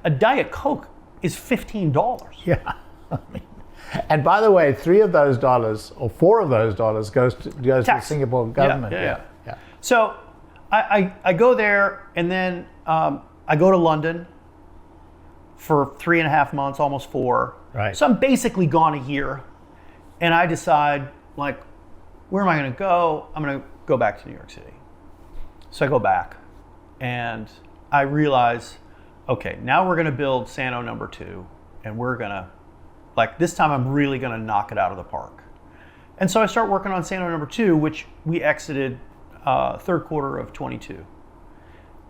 S1: a Diet Coke is $15.
S2: Yeah. And by the way, $3 of those dollars or $4 of those dollars goes to the Singapore government.
S1: Yeah. So I go there, and then I go to London for 3.5 months, almost 4.
S2: Right.
S1: So I'm basically gone a year, and I decide, like, where am I going to go? I'm going to go back to New York City. So I go back, and I realize, okay, now we're going to build Sano number 2, and we're going to, like, this time I'm really going to knock it out of the park. And so I start working on Sano number 2, which we exited third quarter of 22.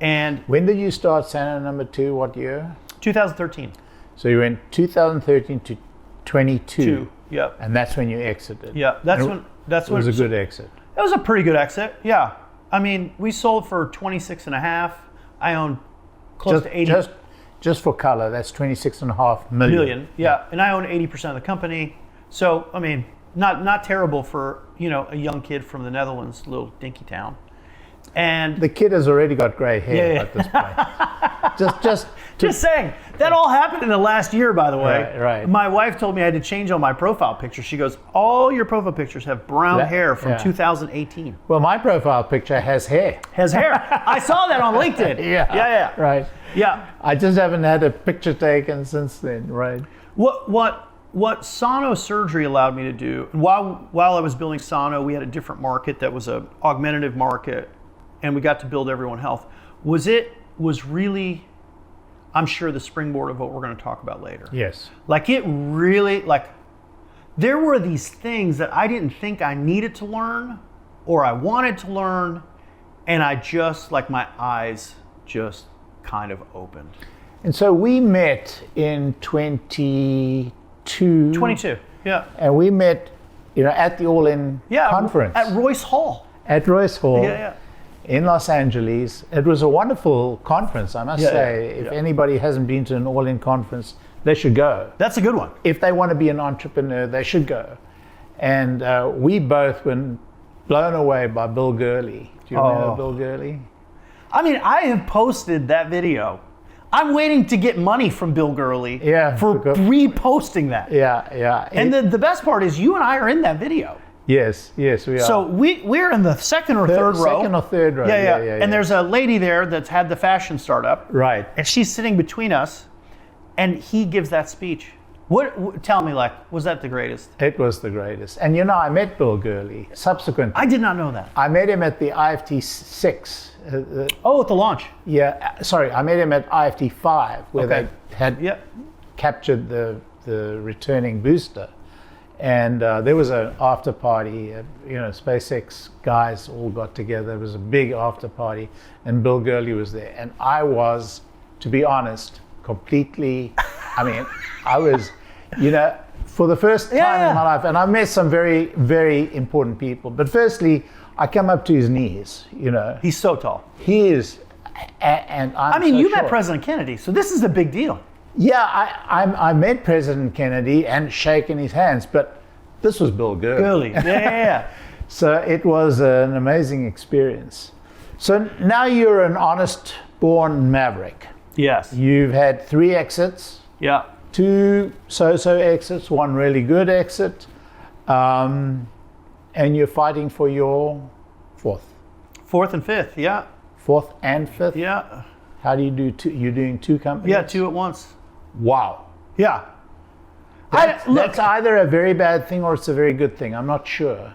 S1: And
S2: when did you start Sano number 2? What year?
S1: 2013.
S2: So you went 2013 to 22.
S1: Yep.
S2: And that's when you exited.
S1: Yeah, that's when
S2: it was a good exit.
S1: It was a pretty good exit. Yeah. I mean, we sold for 26.5. I own close to 80.
S2: Just for color, that's 26.5 million.
S1: Yeah. And I own 80% of the company. So, I mean, not terrible for, a young kid from the Netherlands, little dinky town. And
S2: the kid has already got gray hair at this point.
S1: Just saying, that all happened in the last year, by the way.
S2: Right.
S1: My wife told me I had to change all my profile pictures. She goes, all your profile pictures have brown hair from 2018.
S2: Well, my profile picture has hair.
S1: I saw that on LinkedIn. Yeah.
S2: Right.
S1: Yeah.
S2: I just haven't had a picture taken since then, right?
S1: What Sano surgery allowed me to do, while I was building Sano, we had a different market that was an augmentative market, and we got to build Everyone Health. Was really, I'm sure, the springboard of what we're going to talk about later.
S2: Yes.
S1: Like, it really, there were these things that I didn't think I needed to learn or I wanted to learn, and I just, my eyes just kind of opened.
S2: And so we met in 22.
S1: 22, yeah.
S2: And we met, at the All-In conference.
S1: At Royce Hall.
S2: At Royce Hall.
S1: Yeah.
S2: In Los Angeles. It was a wonderful conference, I must say. If anybody hasn't been to an All-In conference, they should go.
S1: That's a good one.
S2: If they want to be an entrepreneur, they should go. And we both were blown away by Bill Gurley. Do you remember Bill Gurley?
S1: I mean, I have posted that video. I'm waiting to get money from Bill Gurley for reposting that.
S2: Yeah.
S1: And the best part is you and I are in that video.
S2: Yes, we are.
S1: So we're in the second or third row.
S2: Second or third row.
S1: Yeah. And there's a lady there that's had the fashion startup.
S2: Right.
S1: And she's sitting between us, and he gives that speech. Tell me, was that the greatest?
S2: It was the greatest. And I met Bill Gurley subsequently.
S1: I did not know that.
S2: I met him at the IFT 6.
S1: At the launch.
S2: Yeah, sorry, I met him at IFT 5, where they had captured the returning booster. And there was an after party, SpaceX guys all got together. It was a big after party, and Bill Gurley was there. And I was, to be honest, completely, I was, for the first time in my life, and I've met some very, very important people. But firstly, I come up to his knees,
S1: He's so tall.
S2: He is, and
S1: you met President Kennedy, so this is a big deal.
S2: Yeah, I met President Kennedy and shaken his hands, but this was Bill Gurley.
S1: Yeah.
S2: So it was an amazing experience. So now you're an honest-born maverick.
S1: Yes.
S2: You've had 3 exits.
S1: Yeah.
S2: 2 so-so exits, 1 really good exit, and you're fighting for your 4th.
S1: 4th and 5th, yeah.
S2: 4th and 5th?
S1: Yeah.
S2: How do you do 2? You're doing 2 companies?
S1: Yeah, 2 at once.
S2: Wow.
S1: Yeah.
S2: That's either a very bad thing or it's a very good thing. I'm not sure.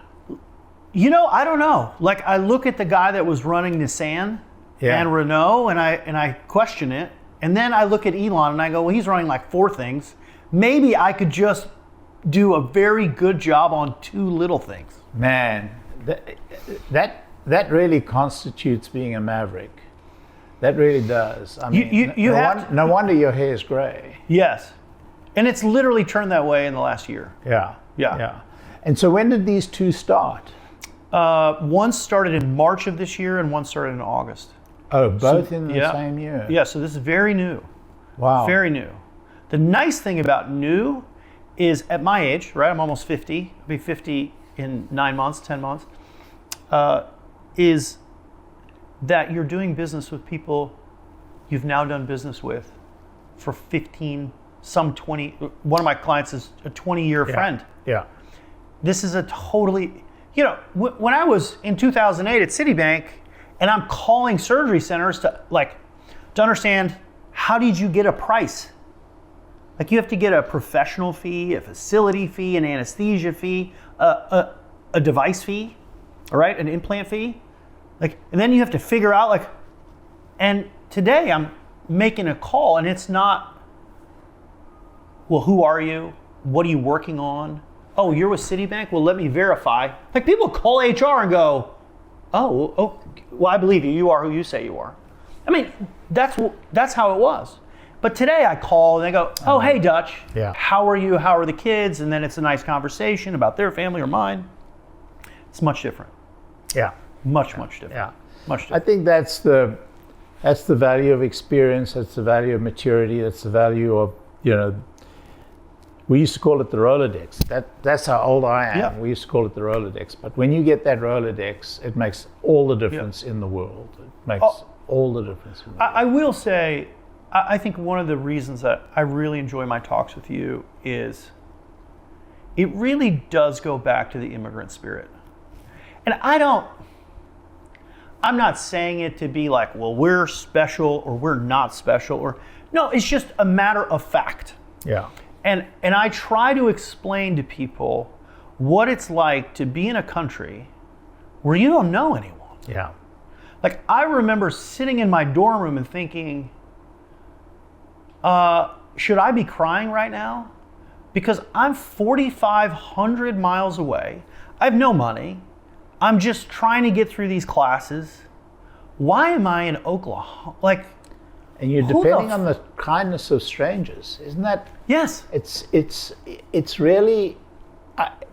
S1: I don't know. I look at the guy that was running Nissan and Renault, and I question it. And then I look at Elon and I go, well, he's running 4 things. Maybe I could just do a very good job on 2 little things.
S2: Man, that really constitutes being a maverick. That really does. No wonder your hair is gray.
S1: Yes. And it's literally turned that way in the last year.
S2: Yeah. And so when did these 2 start?
S1: One started in March of this year and one started in August.
S2: Oh, both in the same year?
S1: Yeah, so this is very new.
S2: Wow.
S1: Very new. The nice thing about new is at my age, right? I'm almost 50. I'll be 50 in 9 months, 10 months. Is that you're doing business with people you've now done business with for 15, one of my clients is a 20-year friend.
S2: Yeah.
S1: This is a totally, when I was in 2008 at Citibank, and I'm calling surgery centers to understand, how did you get a price? Like, you have to get a professional fee, a facility fee, an anesthesia fee, a device fee, all right, an implant fee. And then you have to figure out, and today I'm making a call, and it's not, well, who are you? What are you working on? Oh, you're with Citibank? Well, let me verify. People call HR and go, oh, well, I believe you. You are who you say you are. I mean, that's how it was. But today I call and they go, oh, hey, Dutch.
S2: Yeah.
S1: How are you? How are the kids? And then it's a nice conversation about their family or mine. It's much different.
S2: Yeah.
S1: Much different.
S2: Yeah.
S1: Much different.
S2: I think that's the value of experience. That's the value of maturity. That's the value of, we used to call it the Rolodex. That's how old I am.
S1: Yeah.
S2: We used to call it the Rolodex. But when you get that Rolodex, it makes all the difference in the world. It makes all the difference in the world.
S1: I will say, I think one of the reasons that I really enjoy my talks with you is it really does go back to the immigrant spirit. And I'm not saying it to be like, well, we're special or we're not special, no, it's just a matter of fact.
S2: Yeah.
S1: And I try to explain to people what it's like to be in a country where you don't know anyone.
S2: Yeah.
S1: I remember sitting in my dorm room and thinking, should I be crying right now? Because I'm 4,500 miles away. I have no money. I'm just trying to get through these classes. Why am I in Oklahoma?
S2: And you're depending on the kindness of strangers, isn't that?
S1: Yes.
S2: It's really,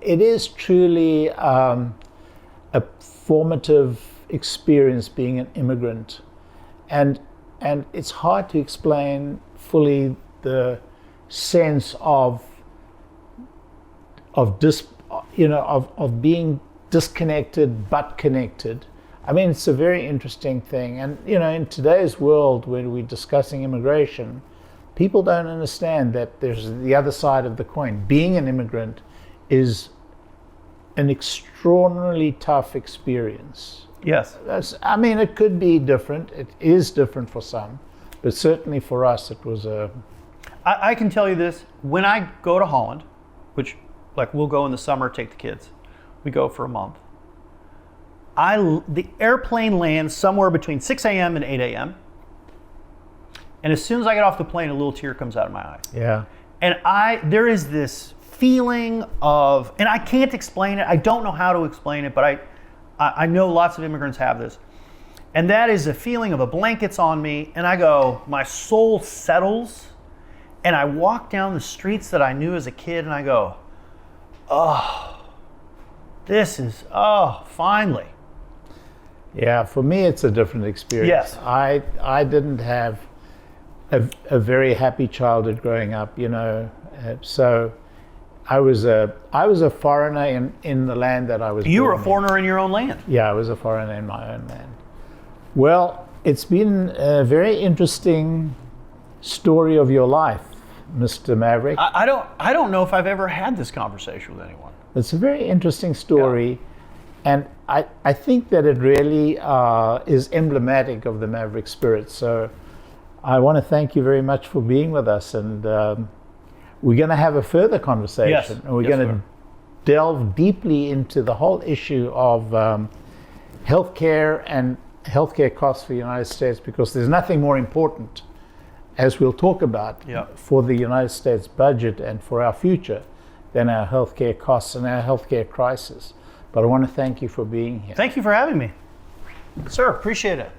S2: it is truly a formative experience being an immigrant, and it's hard to explain fully the sense of being disconnected but connected. I mean, it's a very interesting thing. And, in today's world, when we're discussing immigration, people don't understand that there's the other side of the coin. Being an immigrant is an extraordinarily tough experience.
S1: Yes.
S2: It could be different. It is different for some. But certainly for us, it was a...
S1: I can tell you this. When I go to Holland, which, we'll go in the summer, take the kids. We go for a month. The airplane lands somewhere between 6 a.m. and 8 a.m. And as soon as I get off the plane, a little tear comes out of my eye.
S2: Yeah.
S1: And there is this feeling of, and I can't explain it. I don't know how to explain it, but I know lots of immigrants have this. And that is a feeling of a blanket's on me, and I go, my soul settles, and I walk down the streets that I knew as a kid, and I go, oh, finally.
S2: Yeah, for me, it's a different experience.
S1: Yes.
S2: I didn't have a very happy childhood growing up, so I was a foreigner in the land that I was born in.
S1: You were a foreigner in your own land.
S2: Yeah, I was a foreigner in my own land. Well, it's been a very interesting story of your life, Mr. Maverick.
S1: I don't know if I've ever had this conversation with anyone.
S2: It's a very interesting story. Yeah. And I think that it really is emblematic of the Maverick spirit. So I want to thank you very much for being with us. And we're going to have a further conversation.
S1: Yes.
S2: And we're going to delve deeply into the whole issue of healthcare and healthcare costs for the United States, because there's nothing more important, as we'll talk about, for the United States budget and for our future than our healthcare costs and our healthcare crisis. But I want to thank you for being here.
S1: Thank you for having me. Sir, appreciate it.